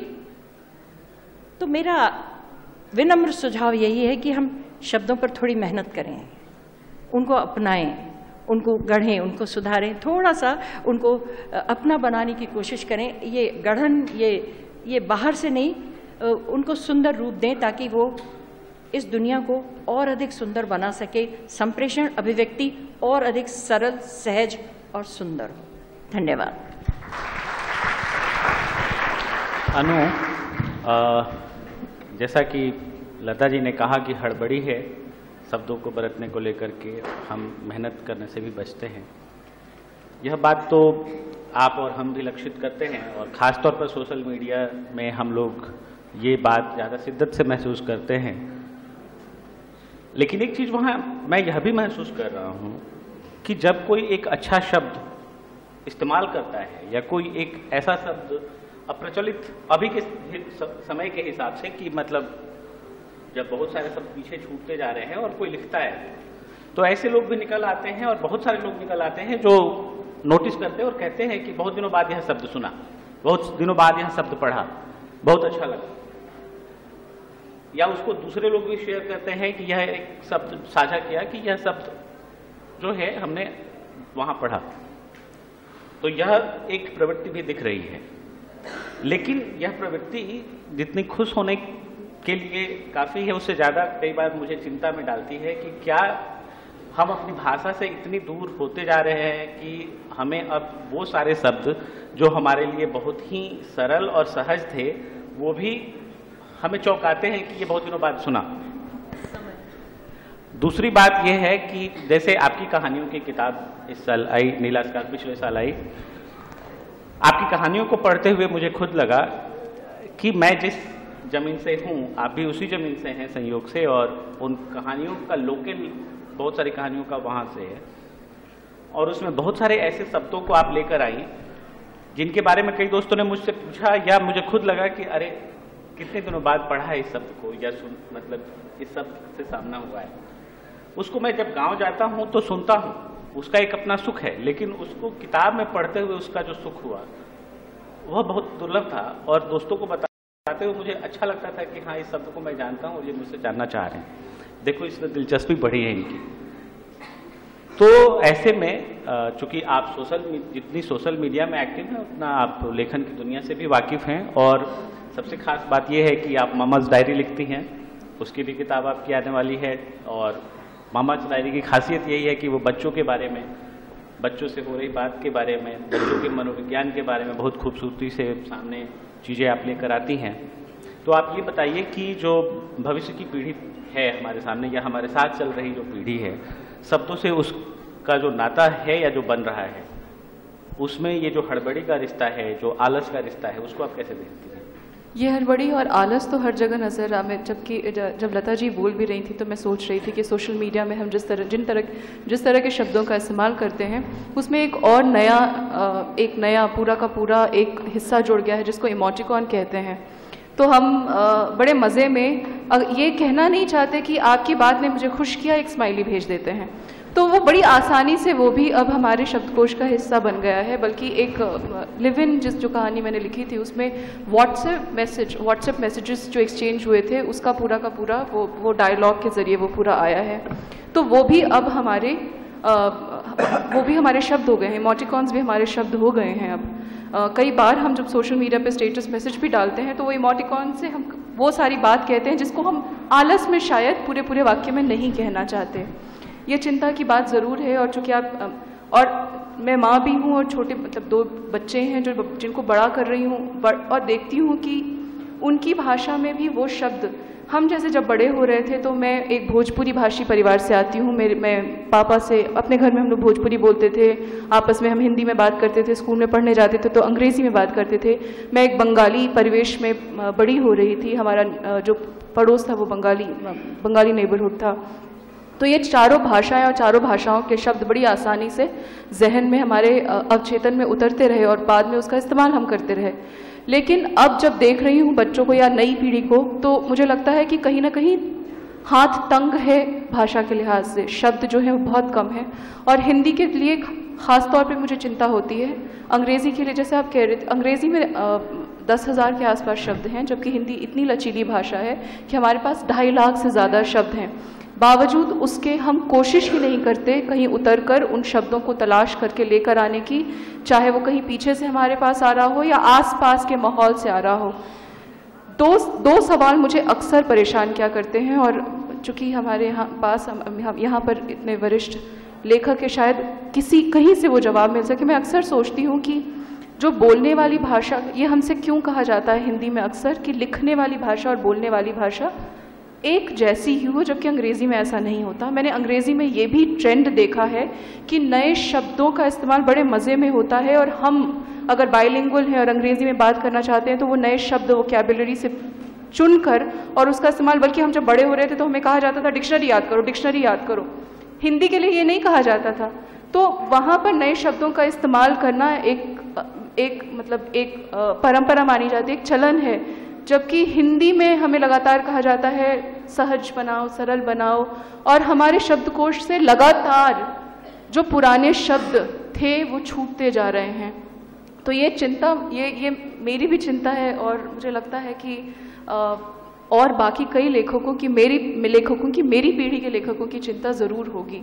E: तो मेरा विनम्र सुझाव यही है कि हम शब्दों पर थोड़ी मेहनत करें, उनको अपनाएं, उनको गढ़ें, उनको सुधारें, थोड़ा सा उनको अपना बनाने की कोशिश करें। ये गढ़न, ये बाहर से नहीं, उनको सुंदर रूप दें ताकि वो इस दुनिया को और अधिक सुंदर बना सके। संप्रेषण, अभिव्यक्ति और अधिक सरल, सहज और सुंदर हो। धन्यवाद।
B: अनु, जैसा कि लता जी ने कहा कि हड़बड़ी है शब्दों को बरतने को लेकर के, हम मेहनत करने से भी बचते हैं। यह बात तो आप और हम भी लक्षित करते हैं, और ख़ास तौर पर सोशल मीडिया में हम लोग ये बात ज़्यादा शिद्दत से महसूस करते हैं। लेकिन एक चीज़ वहाँ मैं यह भी महसूस कर रहा हूँ कि जब कोई एक अच्छा शब्द इस्तेमाल करता है, या कोई एक ऐसा शब्द अप्रचलित अभी के समय के हिसाब से, कि मतलब जब बहुत सारे शब्द पीछे छूटते जा रहे हैं और कोई लिखता है, तो ऐसे लोग भी निकल आते हैं, और बहुत सारे लोग निकल आते हैं जो नोटिस करते हैं और कहते हैं कि बहुत दिनों बाद यह शब्द सुना, बहुत दिनों बाद यह शब्द पढ़ा, बहुत अच्छा लगा। या उसको दूसरे लोग भी शेयर करते हैं कि यह एक शब्द साझा किया कि यह शब्द जो है हमने वहाँ पढ़ा। तो यह एक प्रवृत्ति भी दिख रही है, लेकिन यह प्रवृत्ति जितनी खुश होने के लिए काफ़ी है, उससे ज़्यादा कई बार मुझे चिंता में डालती है कि क्या हम अपनी भाषा से इतनी दूर होते जा रहे हैं कि हमें अब वो सारे शब्द जो हमारे लिए बहुत ही सरल और सहज थे, वो भी हमें चौंकाते हैं कि ये बहुत दिनों बाद सुना। दूसरी बात यह है कि जैसे आपकी कहानियों की किताब इस साल आई, नीला स्कार्फ पिछले साल आई, आपकी कहानियों को पढ़ते हुए मुझे खुद लगा कि मैं जिस ज़मीन से हूँ, आप भी उसी ज़मीन से हैं संयोग से, और उन कहानियों का लोकल, बहुत सारी कहानियों का वहाँ से है, और उसमें बहुत सारे ऐसे शब्दों को आप लेकर आई जिनके बारे में कई दोस्तों ने मुझसे पूछा, या मुझे खुद लगा कि अरे कितने दिनों बाद पढ़ा है इस शब्द को, या मतलब इस शब्द से सामना हुआ है। उसको मैं जब गांव जाता हूं तो सुनता हूं, उसका एक अपना सुख है, लेकिन उसको किताब में पढ़ते हुए उसका जो सुख हुआ वह बहुत दुर्लभ था, और दोस्तों को बताते हुए मुझे अच्छा लगता था कि हाँ, इस शब्द को मैं जानता हूँ और ये मुझसे जानना चाह रहे हैं। देखो, इसमें दिलचस्पी बढ़ी है इनकी। तो ऐसे में चूंकि आप जितनी सोशल मीडिया में एक्टिव हैं, उतना आप लेखन की दुनिया से भी वाकिफ़ हैं, और सबसे खास बात यह है कि आप मामाज डायरी लिखती हैं, उसकी भी किताब आपकी आने वाली है। और मामाज डायरी की खासियत यही है कि वो बच्चों के बारे में, बच्चों से हो रही बात के बारे में, बच्चों के मनोविज्ञान के बारे में बहुत खूबसूरती से सामने चीज़ें आप लेकर आती हैं। तो आप ये बताइए कि जो भविष्य की पीढ़ी है हमारे सामने, या हमारे साथ चल रही जो पीढ़ी है, शब्दों से उसका जो नाता है या जो बन रहा है, उसमें ये जो हड़बड़ी का रिश्ता है, जो आलस का रिश्ता है, उसको आप कैसे देखती हैं?
F: ये हड़बड़ी और आलस तो हर जगह नज़र आ में, जबकि जब लता जी बोल भी रही थी तो मैं सोच रही थी कि सोशल मीडिया में हम जिस तरह के शब्दों का इस्तेमाल करते हैं, उसमें एक और नया पूरा का पूरा एक हिस्सा जुड़ गया है जिसको इमोटिकॉन कहते हैं। तो हम बड़े मज़े में ये कहना नहीं चाहते कि आपकी बात ने मुझे खुश किया, एक स्माइली भेज देते हैं, तो वो बड़ी आसानी से वो भी अब हमारे शब्दकोश का हिस्सा बन गया है। बल्कि एक लिव इन जो कहानी मैंने लिखी थी, उसमें व्हाट्सएप मैसेजेस जो एक्सचेंज हुए थे, उसका पूरा का पूरा वो डायलॉग के ज़रिए वो पूरा आया है। तो वो भी अब हमारे शब्द हो गए हैं, इमोटिकॉन्स भी हमारे शब्द हो गए हैं अब। कई बार हम जब सोशल मीडिया पे स्टेटस मैसेज भी डालते हैं तो वो इमोटिकॉन से हम वो सारी बात कहते हैं जिसको हम आलस में शायद पूरे वाक्य में नहीं कहना चाहते। ये चिंता की बात ज़रूर है। और चूँकि और मैं माँ भी हूँ, और छोटे मतलब 2 बच्चे हैं जिनको बड़ा कर रही हूँ, और देखती हूँ कि उनकी भाषा में भी वो शब्द, हम जैसे जब बड़े हो रहे थे, तो मैं एक भोजपुरी भाषी परिवार से आती हूँ। मैं पापा से, अपने घर में हम लोग भोजपुरी बोलते थे, आपस में हम हिंदी में बात करते थे, स्कूल में पढ़ने जाते थे तो अंग्रेज़ी में बात करते थे। मैं एक बंगाली परिवेश में बड़ी हो रही थी, हमारा जो पड़ोस था वो बंगाली नेबरहुड था। तो ये चारों भाषाएं और चारों भाषाओं के शब्द बड़ी आसानी से जहन में हमारे अवचेतन में उतरते रहे, और बाद में उसका इस्तेमाल हम करते रहे। लेकिन अब जब देख रही हूँ बच्चों को या नई पीढ़ी को, तो मुझे लगता है कि कहीं ना कहीं हाथ तंग है भाषा के लिहाज से, शब्द जो है वो बहुत कम है। और हिंदी के लिए ख़ास तौर पे मुझे चिंता होती है। अंग्रेज़ी के लिए जैसे आप कह रहे थे, अंग्रेज़ी में 10,000 के आसपास शब्द हैं, जबकि हिंदी इतनी लचीली भाषा है कि हमारे पास 2.5 लाख से ज़्यादा शब्द हैं। बावजूद उसके हम कोशिश ही नहीं करते कहीं उतरकर उन शब्दों को तलाश करके लेकर आने की, चाहे वो कहीं पीछे से हमारे पास आ रहा हो या आसपास के माहौल से आ रहा हो। दो सवाल मुझे अक्सर परेशान क्या करते हैं, और चूँकि हमारे हम यहाँ पर इतने वरिष्ठ लेखक है, शायद कहीं से वो जवाब मिल सके। मैं अक्सर सोचती हूँ कि जो बोलने वाली भाषा, ये हमसे क्यों कहा जाता है हिंदी में अक्सर कि लिखने वाली भाषा और बोलने वाली भाषा एक जैसी ही हो, जबकि अंग्रेज़ी में ऐसा नहीं होता। मैंने अंग्रेज़ी में ये भी ट्रेंड देखा है कि नए शब्दों का इस्तेमाल बड़े मज़े में होता है, और हम अगर बाइलिंगुअल हैं और अंग्रेज़ी में बात करना चाहते हैं तो वो नए शब्द वोकैबुलरी से चुनकर और उसका इस्तेमाल, बल्कि हम जब बड़े हो रहे थे तो हमें कहा जाता था डिक्शनरी याद करो, डिक्शनरी याद करो। हिंदी के लिए ये नहीं कहा जाता था। तो वहाँ पर नए शब्दों का इस्तेमाल करना एक परंपरा मानी जाती है, एक चलन है। जबकि हिंदी में हमें लगातार कहा जाता है सहज बनाओ, सरल बनाओ, और हमारे शब्दकोश से लगातार जो पुराने शब्द थे वो छूटते जा रहे हैं। तो ये चिंता, ये मेरी भी चिंता है, और मुझे लगता है कि और बाकी कई लेखकों की, मेरी पीढ़ी के लेखकों की चिंता ज़रूर होगी।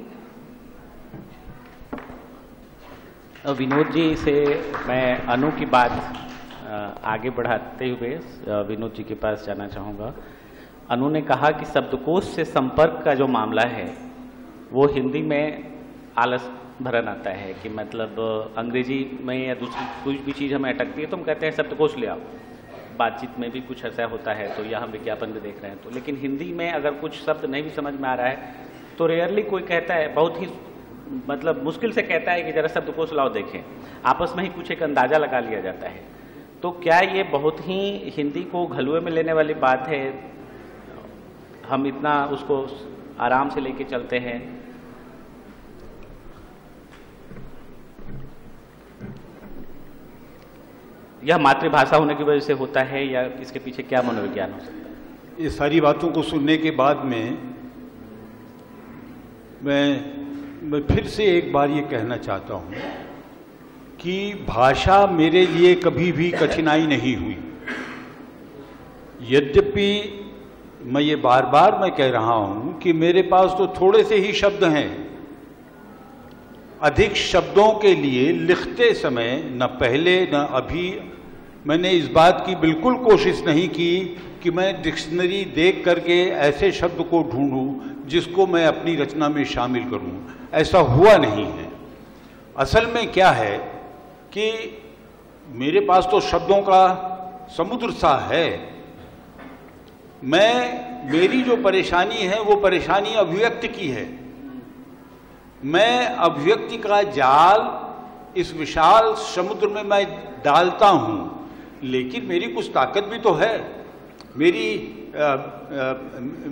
B: विनोद जी से मैं अनु की बात आगे बढ़ाते हुए विनोद जी के पास जाना चाहूँगा। अनु ने कहा कि शब्दकोश से संपर्क का जो मामला है वो हिंदी में आलस भरन आता है, कि मतलब अंग्रेजी में या दूसरी कोई भी चीज़ हमें अटकती है तो हम कहते हैं शब्दकोश ले आओ। बातचीत में भी कुछ ऐसा होता है, तो या हम विज्ञापन में देख रहे हैं तो। लेकिन हिंदी में अगर कुछ शब्द नहीं भी समझ में आ रहा है तो रेयरली कोई कहता है, बहुत ही मतलब मुश्किल से कहता है कि ज़रा शब्दकोश लाओ देखें। आपस में ही कुछ एक अंदाज़ा लगा लिया जाता है। तो क्या ये बहुत ही हिंदी को घलुए में लेने वाली बात है? हम इतना उसको आराम से लेके चलते हैं। यह मातृभाषा होने की वजह से होता है या इसके पीछे क्या मनोविज्ञान हो सकता है?
C: ये सारी बातों को सुनने के बाद में मैं फिर से एक बार ये कहना चाहता हूँ कि भाषा मेरे लिए कभी भी कठिनाई नहीं हुई। यद्यपि मैं ये बार बार मैं कह रहा हूँ कि मेरे पास तो थोड़े से ही शब्द हैं। अधिक शब्दों के लिए लिखते समय न पहले न अभी मैंने इस बात की बिल्कुल कोशिश नहीं की कि मैं डिक्शनरी देख करके ऐसे शब्द को ढूंढूं जिसको मैं अपनी रचना में शामिल करूं। ऐसा हुआ नहीं है। असल में क्या है कि मेरे पास तो शब्दों का समुद्र सा है। मेरी जो परेशानी है वो परेशानी अभिव्यक्ति की है। मैं अभिव्यक्ति का जाल इस विशाल समुद्र में मैं डालता हूं, लेकिन मेरी कुछ ताकत भी तो है,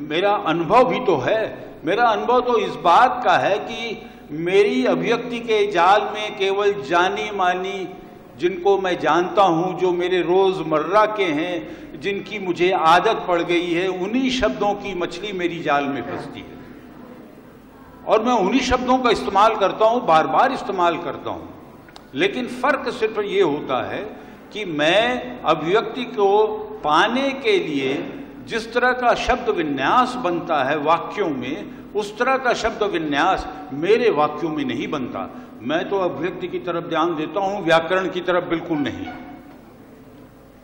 C: मेरा अनुभव भी तो है। मेरा अनुभव तो इस बात का है कि मेरी अभिव्यक्ति के जाल में केवल जानी मानी जिनको मैं जानता हूं, जो मेरे रोजमर्रा के हैं, जिनकी मुझे आदत पड़ गई है, उन्हीं शब्दों की मछली मेरी जाल में फंसती है और मैं उन्हीं शब्दों का इस्तेमाल करता हूं, बार बार इस्तेमाल करता हूं। लेकिन फर्क सिर्फ ये होता है कि मैं अभिव्यक्ति को पाने के लिए जिस तरह का शब्द विन्यास बनता है वाक्यों में, उस तरह का शब्द विन्यास मेरे वाक्यों में नहीं बनता। मैं तो अभिव्यक्ति की तरफ ध्यान देता हूं, व्याकरण की तरफ बिल्कुल नहीं।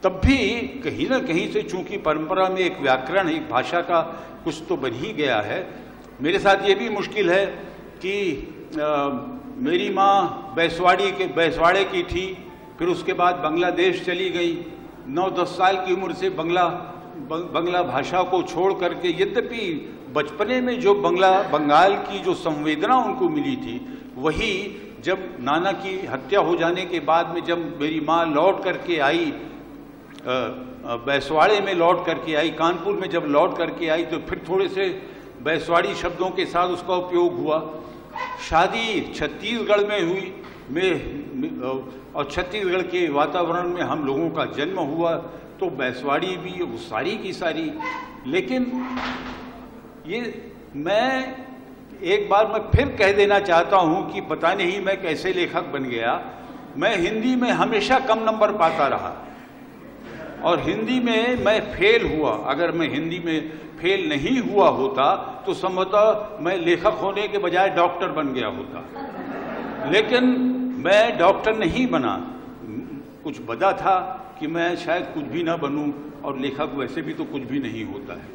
C: तब भी कहीं ना कहीं से चूंकि परंपरा में एक व्याकरण, एक भाषा का कुछ तो बन ही गया है। मेरे साथ ये भी मुश्किल है कि मेरी माँ बैसवाड़े की थी, फिर उसके बाद बांग्लादेश चली गई। 9-10 साल की उम्र से बंगला भाषा को छोड़ करके, यद्यपि बचपने में जो बंगाल की जो संवेदना उनको मिली थी, वही जब नाना की हत्या हो जाने के बाद में जब मेरी माँ लौट करके आई, बैसवाड़े में लौट करके आई, कानपुर में जब लौट करके आई, तो फिर थोड़े से बैसवाड़ी शब्दों के साथ उसका उपयोग हुआ। शादी छत्तीसगढ़ में हुई और छत्तीसगढ़ के वातावरण में हम लोगों का जन्म हुआ, तो बैसवाड़ी भी वो सारी की सारी। लेकिन ये मैं एक बार मैं फिर कह देना चाहता हूं कि पता नहीं मैं कैसे लेखक बन गया। मैं हिंदी में हमेशा कम नंबर पाता रहा और हिंदी में मैं फेल हुआ। अगर मैं हिंदी में फेल नहीं हुआ होता तो संभवतः मैं लेखक होने के बजाय डॉक्टर बन गया होता। लेकिन मैं डॉक्टर नहीं बना। कुछ बदा था कि मैं शायद कुछ भी ना बनूं, और लेखक वैसे भी तो कुछ भी नहीं होता है।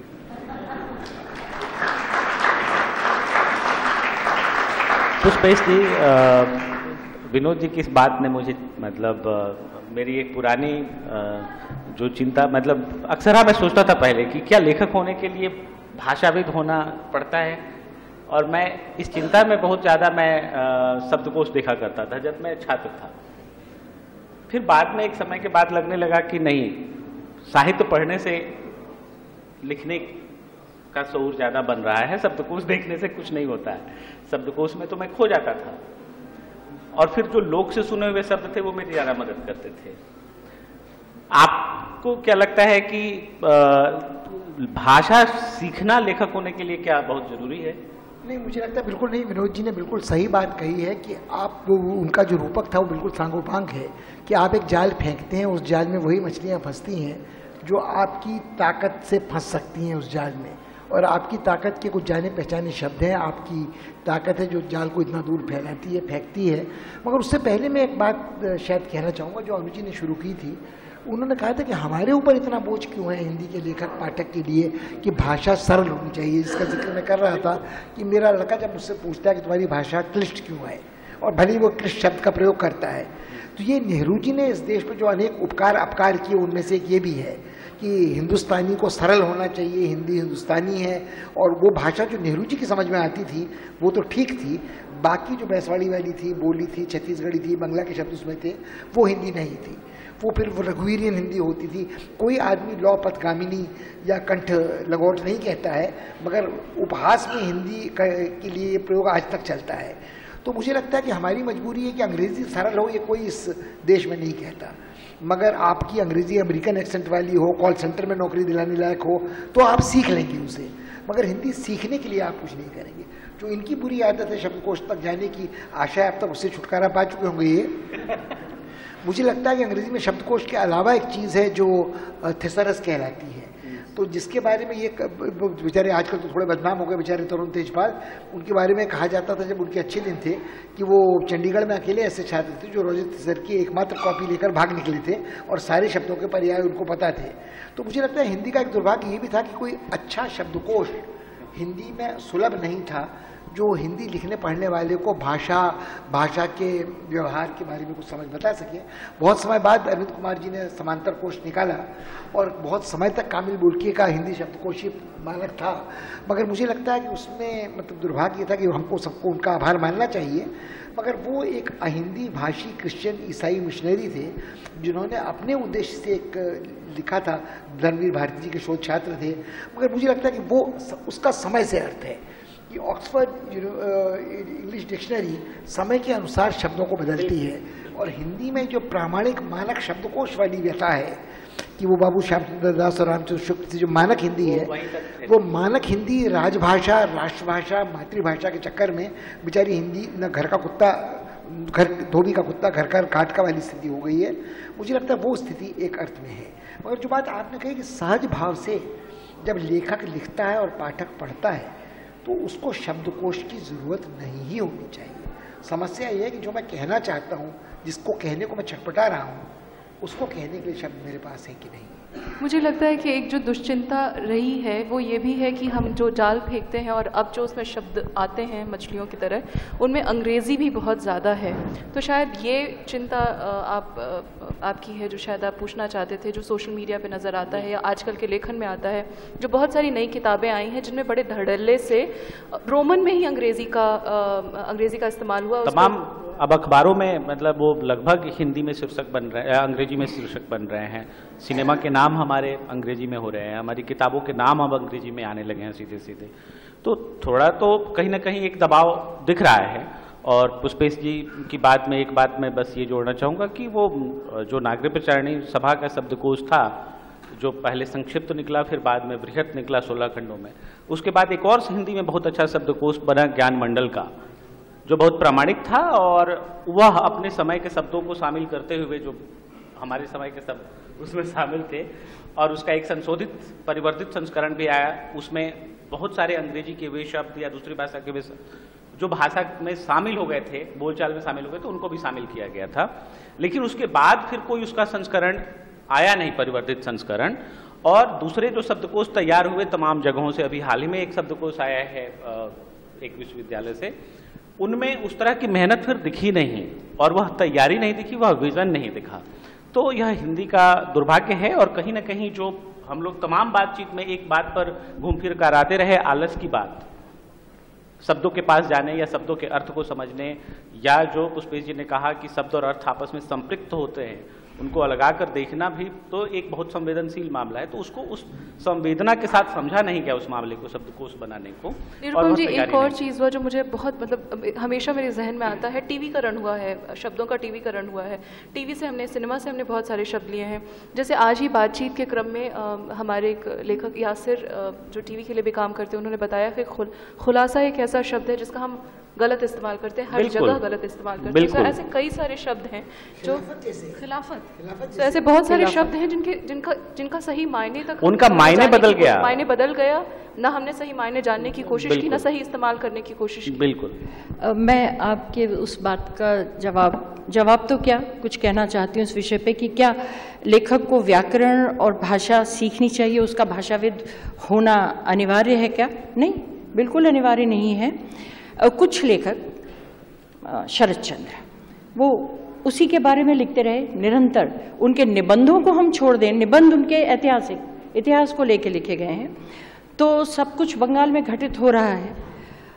B: पुष्पेश जी, विनोद जी की इस बात ने मुझे मेरी एक पुरानी जो चिंता, अक्सर मैं सोचता था पहले कि क्या लेखक होने के लिए भाषाविद होना पड़ता है, और मैं इस चिंता में बहुत ज़्यादा मैं शब्दकोश देखा करता था जब मैं छात्र था। फिर बाद में एक समय के बाद लगने लगा कि नहीं, साहित्य पढ़ने से लिखने का शऊर ज़्यादा बन रहा है, शब्दकोश देखने से कुछ नहीं होता है। शब्दकोश में तो मैं खो जाता था, और फिर जो लोक से सुने हुए शब्द थे वो मेरी ज़्यादा मदद करते थे। आपको क्या लगता है कि भाषा सीखना लेखक होने के लिए क्या बहुत जरूरी है?
D: नहीं, मुझे लगता है बिल्कुल नहीं। विनोद जी ने बिल्कुल सही बात कही है कि आप उनका जो रूपक था वो बिल्कुल सांगोपांग है कि आप एक जाल फेंकते हैं, उस जाल में वही मछलियाँ फंसती हैं जो आपकी ताकत से फंस सकती हैं उस जाल में, और आपकी ताकत के कुछ जाने पहचाने शब्द हैं, आपकी ताकत है जो जाल को इतना दूर फैलाती है, फेंकती है। मगर उससे पहले मैं एक बात शायद कहना चाहूँगा जो अनुजी ने शुरू की थी। उन्होंने कहा था कि हमारे ऊपर इतना बोझ क्यों है हिंदी के लेखक पाठक के लिए कि भाषा सरल होनी चाहिए, जिसका जिक्र मैं कर रहा था कि मेरा लड़का जब मुझसे पूछता है कि तुम्हारी भाषा क्लिष्ट क्यों है, और भले ही वो क्लिष्ट शब्द का प्रयोग करता है, तो ये नेहरू जी ने इस देश पर जो अनेक उपकार अपकार किए उनमें से एक ये भी है कि हिंदुस्तानी को सरल होना चाहिए, हिंदी हिंदुस्तानी है, और वो भाषा जो नेहरू जी की समझ में आती थी वो तो ठीक थी, बाकी जो बैसवाड़ी वाली थी, बोली थी, छत्तीसगढ़ी थी, बंगला के शब्द उसमें थे, वो हिंदी नहीं थी। वो फिर वो रघुवीरियन हिंदी होती थी। कोई आदमी लौ पथगामिनी या कंठ लगौट नहीं कहता है, मगर उपहास में हिंदी के लिए ये प्रयोग आज तक चलता है। तो मुझे लगता है कि हमारी मजबूरी है कि अंग्रेज़ी सरल हो, ये कोई इस देश में नहीं कहता, मगर आपकी अंग्रेज़ी अमेरिकन एक्सेंट वाली हो, कॉल सेंटर में नौकरी दिलाने लायक हो, तो आप सीख लेंगे उसे, मगर हिंदी सीखने के लिए आप कुछ नहीं करेंगे। जो इनकी बुरी आदत है शब्दकोश तक जाने की, आशा है अब तक उससे छुटकारा पा चुके होंगे ये। मुझे लगता है कि अंग्रेजी में शब्दकोश के अलावा एक चीज़ है जो थिसरस कहलाती है, तो जिसके बारे में ये बेचारे आजकल तो थोड़े बदनाम हो गए बेचारे तरुण तेजपाल, उनके बारे में कहा जाता था जब उनके अच्छे दिन थे कि वो चंडीगढ़ में अकेले ऐसे छात्र थे जो रोजर थिसर की एकमात्र कॉपी लेकर भाग निकले थे और सारे शब्दों के पर्याय उनको पता थे। तो मुझे लगता है हिंदी का एक दुर्भाग्य ये भी था कि कोई अच्छा शब्दकोश हिंदी में सुलभ नहीं था जो हिंदी लिखने पढ़ने वाले को भाषा के व्यवहार के बारे में कुछ समझ बता सके। बहुत समय बाद अरविंद कुमार जी ने समांतर कोश निकाला और बहुत समय तक कामिल बुल्की का हिंदी शब्दकोश मानक था, मगर मुझे लगता है कि उसमें मतलब दुर्भाग्य था कि हमको सबको उनका आभार मानना चाहिए, मगर वो एक अहिंदी भाषी क्रिश्चियन ईसाई मिशनरी थे जिन्होंने अपने उद्देश्य से एक लिखा था। धर्मवीर भारती जी के शोध छात्र थे, मगर मुझे लगता है कि वो उसका समय से अर्थ है कि ऑक्सफोर्ड इंग्लिश डिक्शनरी समय के अनुसार शब्दों को बदलती है, और हिंदी में जो प्रामाणिक मानक शब्दकोश वाली व्यथा है कि वो बाबू श्यामचंद्र दास और रामचंद्र शुक्ल से जो मानक हिंदी है, वो मानक हिंदी राजभाषा, राष्ट्रभाषा, मातृभाषा के चक्कर में बेचारी हिंदी न घर का कुत्ता, घर धोबी का कुत्ता घर का काट का वाली स्थिति हो गई है। मुझे लगता है वो स्थिति एक अर्थ में है। मगर जो बात आपने कही कि सहज भाव से जब लेखक लिखता है और पाठक पढ़ता है तो उसको शब्दकोश की ज़रूरत नहीं ही होनी चाहिए। समस्या ये है कि जो मैं कहना चाहता हूँ, जिसको कहने को मैं छटपटा रहा हूँ, उसको कहने के लिए शब्द मेरे पास है कि नहीं।
F: मुझे लगता है कि एक जो दुश्चिंता रही है वो ये भी है कि हम जो जाल फेंकते हैं और अब जो उसमें शब्द आते हैं मछलियों की तरह, उनमें अंग्रेज़ी भी बहुत ज़्यादा है। तो शायद ये चिंता आपकी है जो शायद आप पूछना चाहते थे, जो सोशल मीडिया पे नज़र आता है या आजकल के लेखन में आता है, जो बहुत सारी नई किताबें आई हैं जिनमें बड़े धड़ल्ले से रोमन में ही अंग्रेज़ी का इस्तेमाल हुआ।
B: तमाम अब अखबारों में मतलब वो लगभग हिंदी में शीर्षक बन रहे हैं, अंग्रेजी में शीर्षक बन रहे हैं, सिनेमा के नाम हमारे अंग्रेजी में हो रहे हैं, हमारी किताबों के नाम अब अंग्रेजी में आने लगे हैं सीधे सीधे। तो थोड़ा तो कहीं ना कहीं एक दबाव दिख रहा है। और पुष्पेश जी की बात में एक बात मैं बस ये जोड़ना चाहूँगा कि वो जो नागरिक प्रचारणी सभा का शब्दकोश था, जो पहले संक्षिप्त निकला फिर बाद में बृहत निकला 16 खंडों में, उसके बाद एक और हिंदी में बहुत अच्छा शब्दकोश बना ज्ञान मंडल का, जो बहुत प्रामाणिक था और वह अपने समय के शब्दों को शामिल करते हुए जो हमारे समय के शब्द उसमें शामिल थे, और उसका एक संशोधित परिवर्तित संस्करण भी आया। उसमें बहुत सारे अंग्रेजी के वे शब्द या दूसरी भाषा के वे जो भाषा में शामिल हो गए थे, बोलचाल में शामिल हो गए थे, उनको भी शामिल किया गया था। लेकिन उसके बाद फिर कोई उसका संस्करण आया नहीं, परिवर्तित संस्करण। और दूसरे जो शब्दकोश तैयार हुए तमाम जगहों से, अभी हाल ही में एक शब्दकोश आया है एक विश्वविद्यालय से, उनमें उस तरह की मेहनत फिर दिखी नहीं, और वह तैयारी नहीं दिखी, वह विजन नहीं दिखा। तो यह हिंदी का दुर्भाग्य है। और कहीं ना कहीं जो हम लोग तमाम बातचीत में एक बात पर घूम फिर कर आते रहे, आलस की बात, शब्दों के पास जाने या शब्दों के अर्थ को समझने, या जो पुष्पेश जी ने कहा कि शब्द और अर्थ आपस में संपृक्त होते हैं, उनको अलगा कर देखना भी तो एक बहुत संवेदनशील मामला है। तो उसको उस संवेदना के साथ समझा नहीं गया उस मामले को, शब्दकोश बनाने को।
F: निरुपम जी, एक और चीज़ हुआ जो मुझे बहुत मतलब हमेशा मेरे जहन में आता है, टीवीकरण हुआ है, शब्दों का टीवीकरण हुआ है। टीवी से हमने, सिनेमा से हमने बहुत सारे शब्द लिए हैं। जैसे आज ही बातचीत के क्रम में हमारे एक लेखक यासिर जो टीवी के लिए भी काम करते हैं, उन्होंने बताया कि खुलासा एक ऐसा शब्द है जिसका हम गलत इस्तेमाल करते हैं, हर जगह गलत इस्तेमाल करते हैं। तो ऐसे कई सारे शब्द हैं जो खिलाफत, तो ऐसे बहुत सारे शब्द हैं जिनका सही मायने तक, उनका मायने बदल गया, ना हमने सही मायने जानने की कोशिश की, ना सही इस्तेमाल करने की कोशिश की।
E: बिल्कुल। मैं आपके उस बात का जवाब तो क्या कुछ कहना चाहती हूँ इस विषय पे कि क्या लेखक को व्याकरण और भाषा सीखनी चाहिए, उसका भाषाविद होना अनिवार्य है क्या? नहीं, बिल्कुल अनिवार्य नहीं है। कुछ लेखक, शरद चंद्र, वो उसी के बारे में लिखते रहे निरंतर। उनके निबंधों को हम छोड़ दें, निबंध उनके ऐतिहासिक, इतिहास को लेके लिखे गए हैं। तो सब कुछ बंगाल में घटित हो रहा है,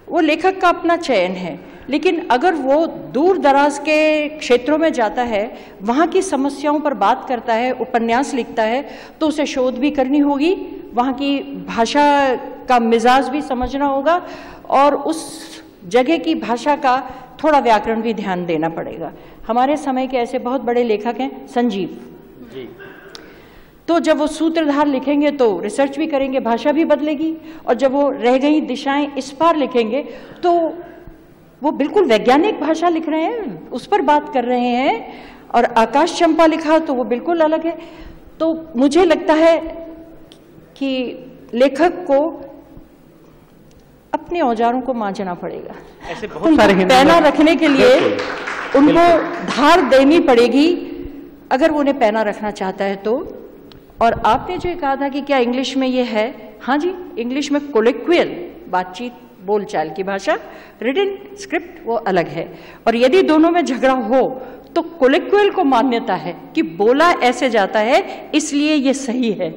E: वो लेखक का अपना चयन है, लेकिन अगर वो दूर दराज के क्षेत्रों में जाता है, वहाँ की समस्याओं पर बात करता है, उपन्यास लिखता है, तो उसे शोध भी करनी होगी, वहाँ की भाषा का मिजाज भी समझना होगा और उस जगह की भाषा का थोड़ा व्याकरण भी ध्यान देना पड़ेगा। हमारे समय के ऐसे बहुत बड़े लेखक हैं, संजीव जी, तो जब वो सूत्रधार लिखेंगे तो रिसर्च भी करेंगे, भाषा भी बदलेगी, और जब वो रह गई दिशाएं इस पार लिखेंगे तो वो बिल्कुल वैज्ञानिक भाषा लिख रहे हैं, उस पर बात कर रहे हैं। और आकाश चंपा लिखा तो वो बिल्कुल अलग है। तो मुझे लगता है कि लेखक को अपने औजारों को मांझना पड़ेगा,
B: ऐसे बहुत सारे
E: पैना रखने के लिए उनको धार देनी पड़ेगी, अगर वो उन्हें पैना रखना चाहता है तो। और आपने जो कहा था कि क्या इंग्लिश में ये है, हाँ जी, इंग्लिश में कोलिक्वियल बातचीत, बोलचाल की भाषा, रिटन स्क्रिप्ट वो अलग है। और यदि दोनों में झगड़ा हो तो कोलिक्वियल को मान्यता है कि बोला ऐसे जाता है इसलिए ये सही है।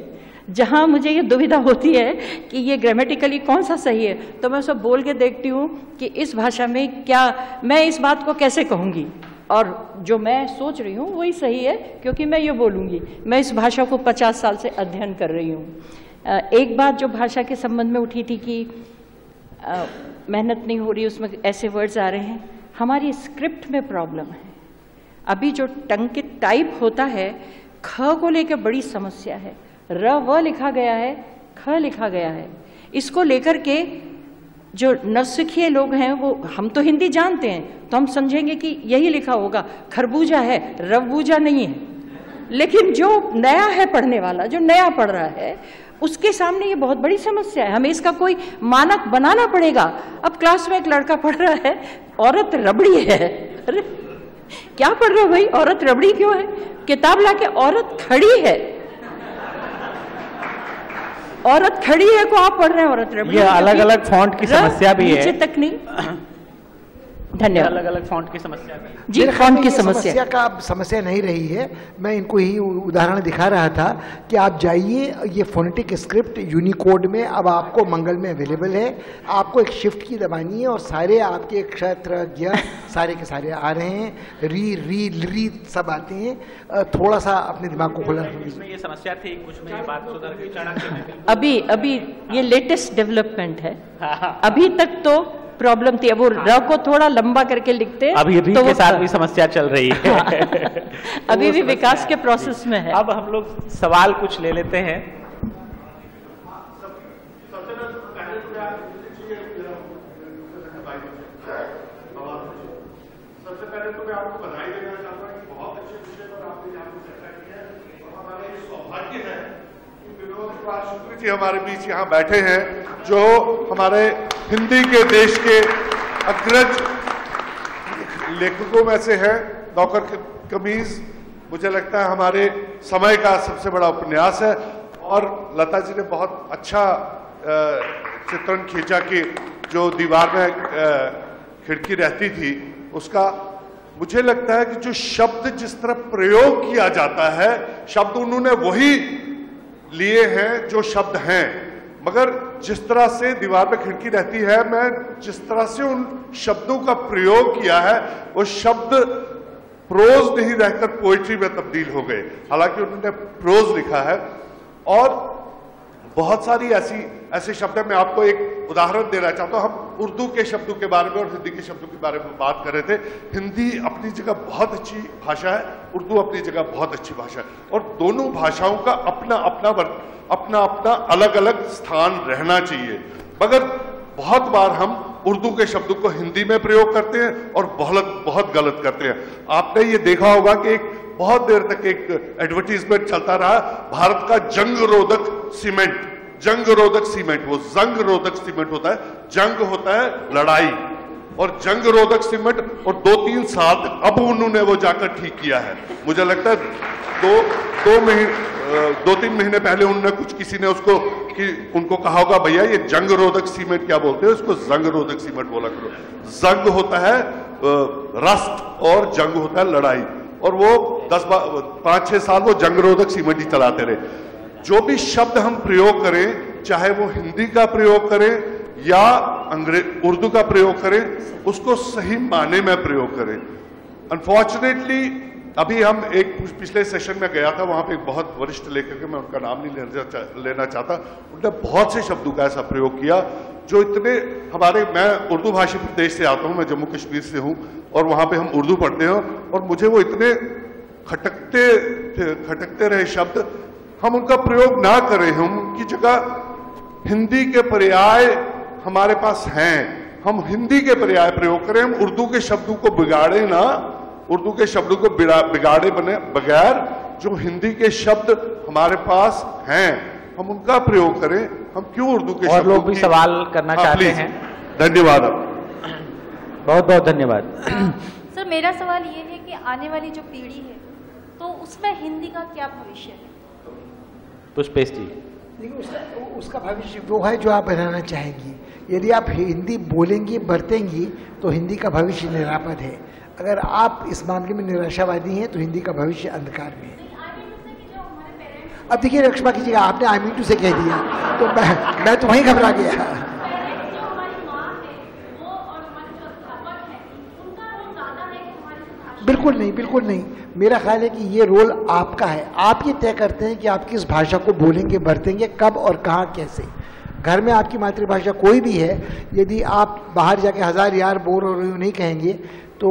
E: जहाँ मुझे ये दुविधा होती है कि ये ग्रामेटिकली कौन सा सही है, तो मैं सब बोल के देखती हूँ कि इस भाषा में क्या मैं इस बात को कैसे कहूँगी, और जो मैं सोच रही हूँ वही सही है क्योंकि मैं ये बोलूँगी। मैं इस भाषा को 50 साल से अध्ययन कर रही हूँ। एक बात जो भाषा के संबंध में उठी थी कि मेहनत नहीं हो रही, उसमें ऐसे वर्ड्स आ रहे हैं, हमारी स्क्रिप्ट में प्रॉब्लम है। अभी जो टंग के टाइप होता है, ख को लेकर बड़ी समस्या है, र व लिखा गया है, ख लिखा गया है। इसको लेकर के जो नौसिखिए लोग हैं, वो हम तो हिंदी जानते हैं तो हम समझेंगे कि यही लिखा होगा, खरबूजा है, रबूजा नहीं है। लेकिन जो नया है पढ़ने वाला, जो नया पढ़ रहा है, उसके सामने ये बहुत बड़ी समस्या है। हमें इसका कोई मानक बनाना पड़ेगा। अब क्लास में एक लड़का पढ़ रहा है, औरत रबड़ी है। अरे क्या पढ़ रहे हो भाई, औरत रबड़ी क्यों है? किताब लाके औरत खड़ी है, औरत खड़ी है को आप पढ़ रहे हैं औरत रबड़ी।
B: ये अलग अलग फॉन्ट की समस्या भी है,
E: नीचे तक नहीं। धन्यवाद।
B: अलग अलग फॉन्ट की समस्या भी
E: जी, फॉन्ट की समस्या
D: का समस्या नहीं रही है। मैं इनको ही उदाहरण दिखा रहा था कि आप जाइए, ये फोनेटिक स्क्रिप्ट यूनिकोड में अब आपको मंगल में अवेलेबल है। आपको एक शिफ्ट की दबानी है और सारे आपके क्षत्र ज्ञ सारे के सारे आ रहे हैं, री री री सब आते हैं। थोड़ा सा अपने दिमाग को खोला।
B: इसमें ये समस्या थी, कुछ में ये बात सुधर गई, चाणक्य
E: अभी ये लेटेस्ट डेवलपमेंट है। अभी तक तो प्रॉब्लम थी, अब वो र को थोड़ा लंबा करके लिखते हैं,
B: अभी
E: तो
B: के साथ भी समस्या चल रही है।
E: अभी भी विकास के प्रोसेस में है।
B: अब हम लोग सवाल कुछ ले लेते हैं।
G: सबसे पहले तो मैं आपको बधाई देना चाहता हूँ कि बहुत अच्छे विषय पर आपने यहाँ पे चर्चा की है, और हमारा ये सौभाग्य है कि विनोद कुमार शुक्ल जी हमारे बीच यहाँ बैठे हैं, जो हमारे हिंदी के देश के अग्रज लेखकों में से है। नौकर कमीज मुझे लगता है हमारे समय का सबसे बड़ा उपन्यास है, और लता जी ने बहुत अच्छा चित्रण खींचा कि जो दीवार में खिड़की रहती थी उसका। मुझे लगता है कि जो शब्द जिस तरह प्रयोग किया जाता है, शब्द उन्होंने वही लिए हैं जो शब्द हैं, मगर जिस तरह से दीवार पे खिड़की रहती है, मैं जिस तरह से उन शब्दों का प्रयोग किया है, वो शब्द प्रोज नहीं रहकर पोइट्री में तब्दील हो गए। हालांकि उन्होंने प्रोज लिखा है, और बहुत सारी ऐसे शब्द हैं। मैं आपको एक उदाहरण देना चाहता हूं। हम उर्दू के शब्दों के बारे में और हिंदी के शब्दों के बारे में बात कर रहे थे। हिंदी अपनी जगह बहुत अच्छी भाषा है, उर्दू अपनी जगह बहुत अच्छी भाषा है, और दोनों भाषाओं का अपना अपना अलग अलग स्थान रहना चाहिए। मगर बहुत बार हम उर्दू के शब्दों को हिंदी में प्रयोग करते हैं और बहुत गलत करते हैं। आपने ये देखा होगा कि एक बहुत देर तक एक एडवर्टीजमेंट चलता रहा, भारत का जंग रोधक सीमेंट, जंग रोधक सीमेंट। वो जंग रोधक सीमेंट होता है, जंग होता है लड़ाई, और जंग रोधक सीमेंट, और 2-3 साल तक अब उन्होंने वो जाकर ठीक किया है। मुझे लगता है 2-3 महीने पहले उन्होंने किसी ने उसको कि उनको कहा होगा, भैया ये जंग रोधक सीमेंट क्या बोलते हैं, उसको जंग रोधक सीमेंट बोला करो। जंग होता है रस्ट और जंग होता है लड़ाई, और वो 5-6 साल वो जंग रोधक सीमेंट ही चलाते रहे। जो भी शब्द हम प्रयोग करें, चाहे वो हिंदी का प्रयोग करें या उर्दू का प्रयोग करें, उसको सही माने में प्रयोग करें। अनफॉर्चुनेटली अभी हम एक पिछले सेशन में गया था, वहां पे एक बहुत वरिष्ठ लेखक है, मैं उनका नाम नहीं लेना चाहता, उन्होंने बहुत से शब्दों का ऐसा प्रयोग किया जो इतने मैं उर्दू भाषी प्रदेश से आता हूं, मैं जम्मू कश्मीर से हूं और वहां पे हम उर्दू पढ़ते हैं और मुझे वो इतने खटकते रहे शब्द, हम उनका प्रयोग ना करें, हम उनकी जगह हिंदी के पर्याय हमारे पास हैं, हम हिंदी के पर्याय प्रयोग करें, हम उर्दू के शब्दों को बिगाड़े ना, उर्दू के शब्दों को बिगाड़े बगैर जो हिंदी के शब्द हमारे पास हैं हम उनका प्रयोग करें। हम क्यों उर्दू के
B: और लोग भी सवाल करना चाहते हैं।
G: धन्यवाद।
B: बहुत बहुत धन्यवाद।
H: सर, मेरा सवाल ये है कि आने वाली जो पीढ़ी है तो उसमें हिंदी का क्या भविष्य है?
B: पुष्पेश जी।
D: उसका भविष्य वो है जो आप बनाना चाहेंगी। यदि आप हिंदी बोलेंगी, बरतेंगी, तो हिंदी का भविष्य निरापद है। अगर आप इस मामले में निराशावादी हैं तो हिंदी का भविष्य अंधकार में है। अब देखिए रक्षमा कीजिएगा, आपने आई मीन टू से कह दिया तो मैं तो वहीं घबरा गया। बिल्कुल नहीं, बिल्कुल नहीं। मेरा ख्याल है कि ये रोल आपका है। आप ये तय करते हैं कि आप किस भाषा को बोलेंगे, बरतेंगे, कब और कहाँ, कैसे। घर में आपकी मातृभाषा कोई भी है, यदि आप बाहर जाके 1000 यार बोर हो रहे हो नहीं कहेंगे तो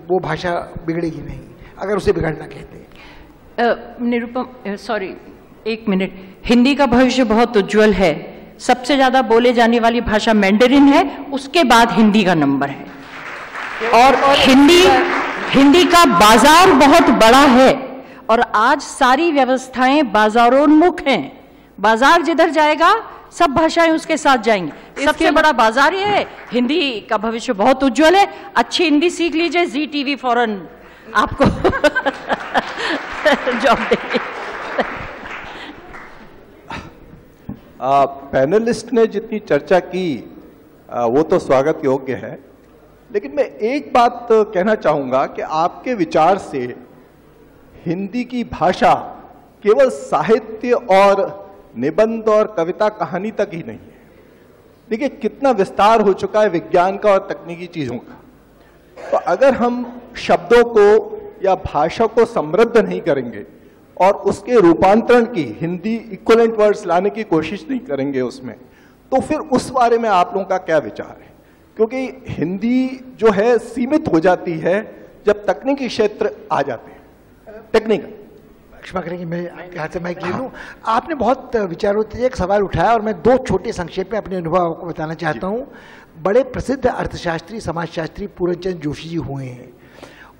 D: वो भाषा बिगड़ेगी नहीं, अगर उसे बिगड़ना कहते हैं।
E: निरुपम, सॉरी, एक मिनट। हिंदी का भविष्य बहुत उज्जवल है। सबसे ज्यादा बोले जाने वाली भाषा मैंडरिन है, उसके बाद हिंदी का नंबर है। और हिंदी का बाजार बहुत बड़ा है और आज सारी व्यवस्थाएं बाजारोन्मुख हैं। बाजार जिधर जाएगा सब भाषाएं उसके साथ जाएंगी। सबसे बड़ा बाजार ये है। हिंदी का भविष्य बहुत उज्जवल है। अच्छी हिंदी सीख लीजिए, जी टीवी फौरन आपको जॉब देगी।
I: पैनलिस्ट ने जितनी चर्चा की वो तो स्वागत योग्य है, लेकिन मैं एक बात कहना चाहूंगा कि आपके विचार से हिंदी की भाषा केवल साहित्य और निबंध और कविता कहानी तक ही नहीं है। देखिए कितना विस्तार हो चुका है विज्ञान का और तकनीकी चीजों का। तो अगर हम शब्दों को या भाषा को समृद्ध नहीं करेंगे और उसके रूपांतरण की हिंदी इक्विवेलेंट वर्ड्स लाने की कोशिश नहीं करेंगे उसमें, तो फिर उस बारे में आप लोगों का क्या विचार है? क्योंकि हिंदी जो है सीमित हो जाती है जब तकनीकी क्षेत्र आ जाते हैं। टेक्निकल
D: क्षमा करेंगे, मैं आपके हाथ से माइक ले लूं। आपने बहुत विचारोत्तेजक सवाल उठाया और मैं 2 छोटे संक्षेप में अपने अनुभव आपको बताना चाहता हूं। बड़े प्रसिद्ध अर्थशास्त्री, समाजशास्त्री पूरनचंद जोशी जी हुए हैं।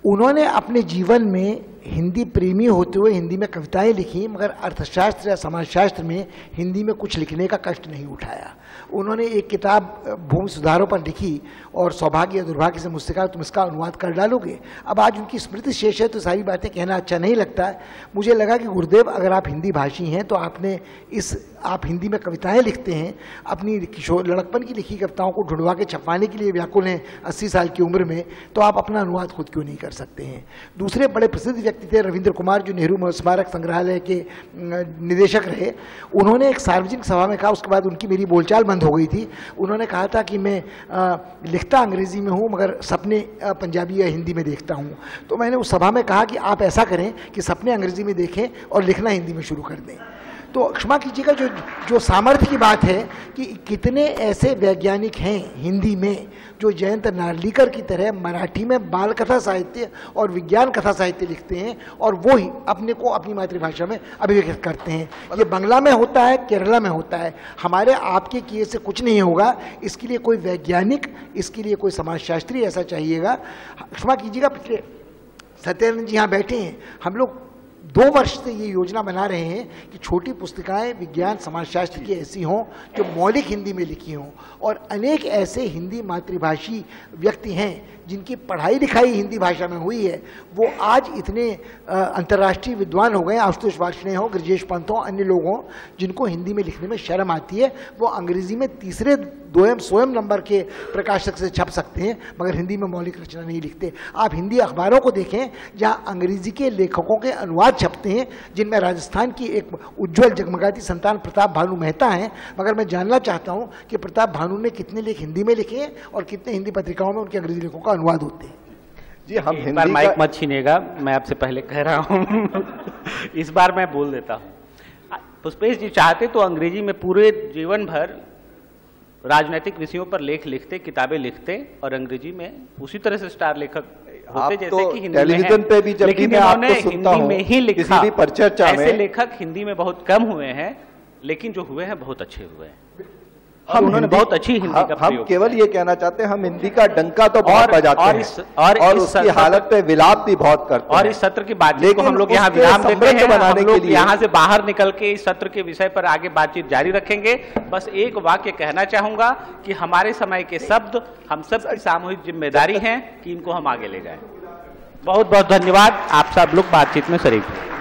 D: उन्होंने अपने जीवन में हिंदी प्रेमी होते हुए हिंदी में कविताएं लिखी, मगर अर्थशास्त्र या समाजशास्त्र में हिंदी में कुछ लिखने का कष्ट नहीं उठाया। उन्होंने एक किताब भूमि सुधारों पर लिखी और सौभाग्य या दुर्भाग्य से मुझसे कहा तुम इसका अनुवाद कर डालोगे। अब आज उनकी स्मृति शेष है तो सारी बातें कहना अच्छा नहीं लगता है। मुझे लगा कि गुरुदेव, अगर आप हिंदी भाषी हैं तो आप हिंदी में कविताएं लिखते हैं, अपनी किशोर लड़कपन की लिखी कविताओं को ढूंढवा के छपवाने के लिए व्याकुल हैं 80 साल की उम्र में, तो आप अपना अनुवाद खुद क्यों नहीं कर सकते हैं? दूसरे बड़े प्रसिद्ध व्यक्ति थे रविंद्र कुमार, जो नेहरू स्मारक संग्रहालय के निदेशक रहे। उन्होंने एक सार्वजनिक सभा में कहा, उसके बाद उनकी मेरी बोलचाल बंद हो गई थी। उन्होंने कहा था कि मैं लिखता अंग्रेजी में हूँ मगर सपने पंजाबी या हिंदी में देखता हूँ। तो मैंने उस सभा में कहा कि आप ऐसा करें कि सपने अंग्रेजी में देखें और लिखना हिंदी में शुरू कर दें। तो क्षमा कीजिएगा, जो सामर्थ्य की बात है कि कितने ऐसे वैज्ञानिक हैं हिंदी में जो जयंत नार्लिकर की तरह मराठी में बाल कथा साहित्य और विज्ञान कथा साहित्य लिखते हैं और वो ही अपने को अपनी मातृभाषा में अभिव्यक्त करते हैं। ये बंगला में होता है, केरला में होता है। हमारे आपके किए से कुछ नहीं होगा। इसके लिए कोई वैज्ञानिक, इसके लिए कोई समाजशास्त्री ऐसा चाहिएगा। क्षमा कीजिएगा, पिछले सत्यानंद जी यहाँ बैठे हैं, हम लोग 2 वर्ष से ये योजना बना रहे हैं कि छोटी पुस्तिकाएं विज्ञान समाजशास्त्र की ऐसी हों जो मौलिक हिंदी में लिखी हों। और अनेक ऐसे हिंदी मातृभाषी व्यक्ति हैं जिनकी पढ़ाई लिखाई हिंदी भाषा में हुई है, वो आज इतने अंतर्राष्ट्रीय विद्वान हो गए, आशुतोष वार्ष्णेय हो, गृजेश पंत हो, अन्य लोग हों जिनको हिंदी में लिखने में शर्म आती है। वो अंग्रेजी में तीसरे स्वयं नंबर के प्रकाशक से छप सकते हैं, मगर हिंदी में मौलिक रचना नहीं लिखते। आप हिंदी अखबारों को देखें जहाँ अंग्रेजी के लेखकों के अनुवाद छपते हैं, जिनमें राजस्थान की एक उज्ज्वल जगमगाती संतान प्रताप भानु मेहता हैं, मगर मैं जानना चाहता हूँ कि प्रताप भानु ने कितने लेख हिंदी में लिखे हैं और कितने हिंदी पत्रिकाओं में उनके अंग्रेजी लेखों का अनुवाद होते हैं।
I: जी, हम
B: इस बार माइक मत छीनेगा, मैं आपसे पहले कह रहा हूँ इस बार मैं बोल देता हूँ। पुष्पेश जी चाहते तो अंग्रेजी में पूरे जीवन भर राजनीतिक विषयों पर लेख लिखते, किताबें लिखते और अंग्रेजी में उसी तरह से स्टार लेखक होते जैसे कि हिंदी
I: टेलीविजन पे भी जब भी मैं आपको सुनता हूं,
B: में ही लिखा,
I: किसी भी परिचर्चा में,
B: ऐसे लेखक हिंदी में बहुत कम हुए हैं, लेकिन जो हुए हैं बहुत अच्छे हुए हैं। उन्होंने बहुत अच्छी हिंदी का प्रयोग।
I: हम केवल ये कहना चाहते हैं, हम हिंदी का डंका तो बहुत बजाते हैं और उसकी हालत पे विलाप भी बहुत करते हैं।
B: और इस सत्र की बातचीत को हम लोग यहाँ विराम देते हैं।
I: बनाने के लिए
B: यहाँ से बाहर निकल के इस सत्र के विषय पर आगे बातचीत जारी रखेंगे। बस एक वाक्य कहना चाहूंगा कि हमारे समय के शब्द हम सब की सामूहिक जिम्मेदारी है कि इनको हम आगे ले जाएं। बहुत बहुत धन्यवाद। आप सब लोग बातचीत में शरीक हैं।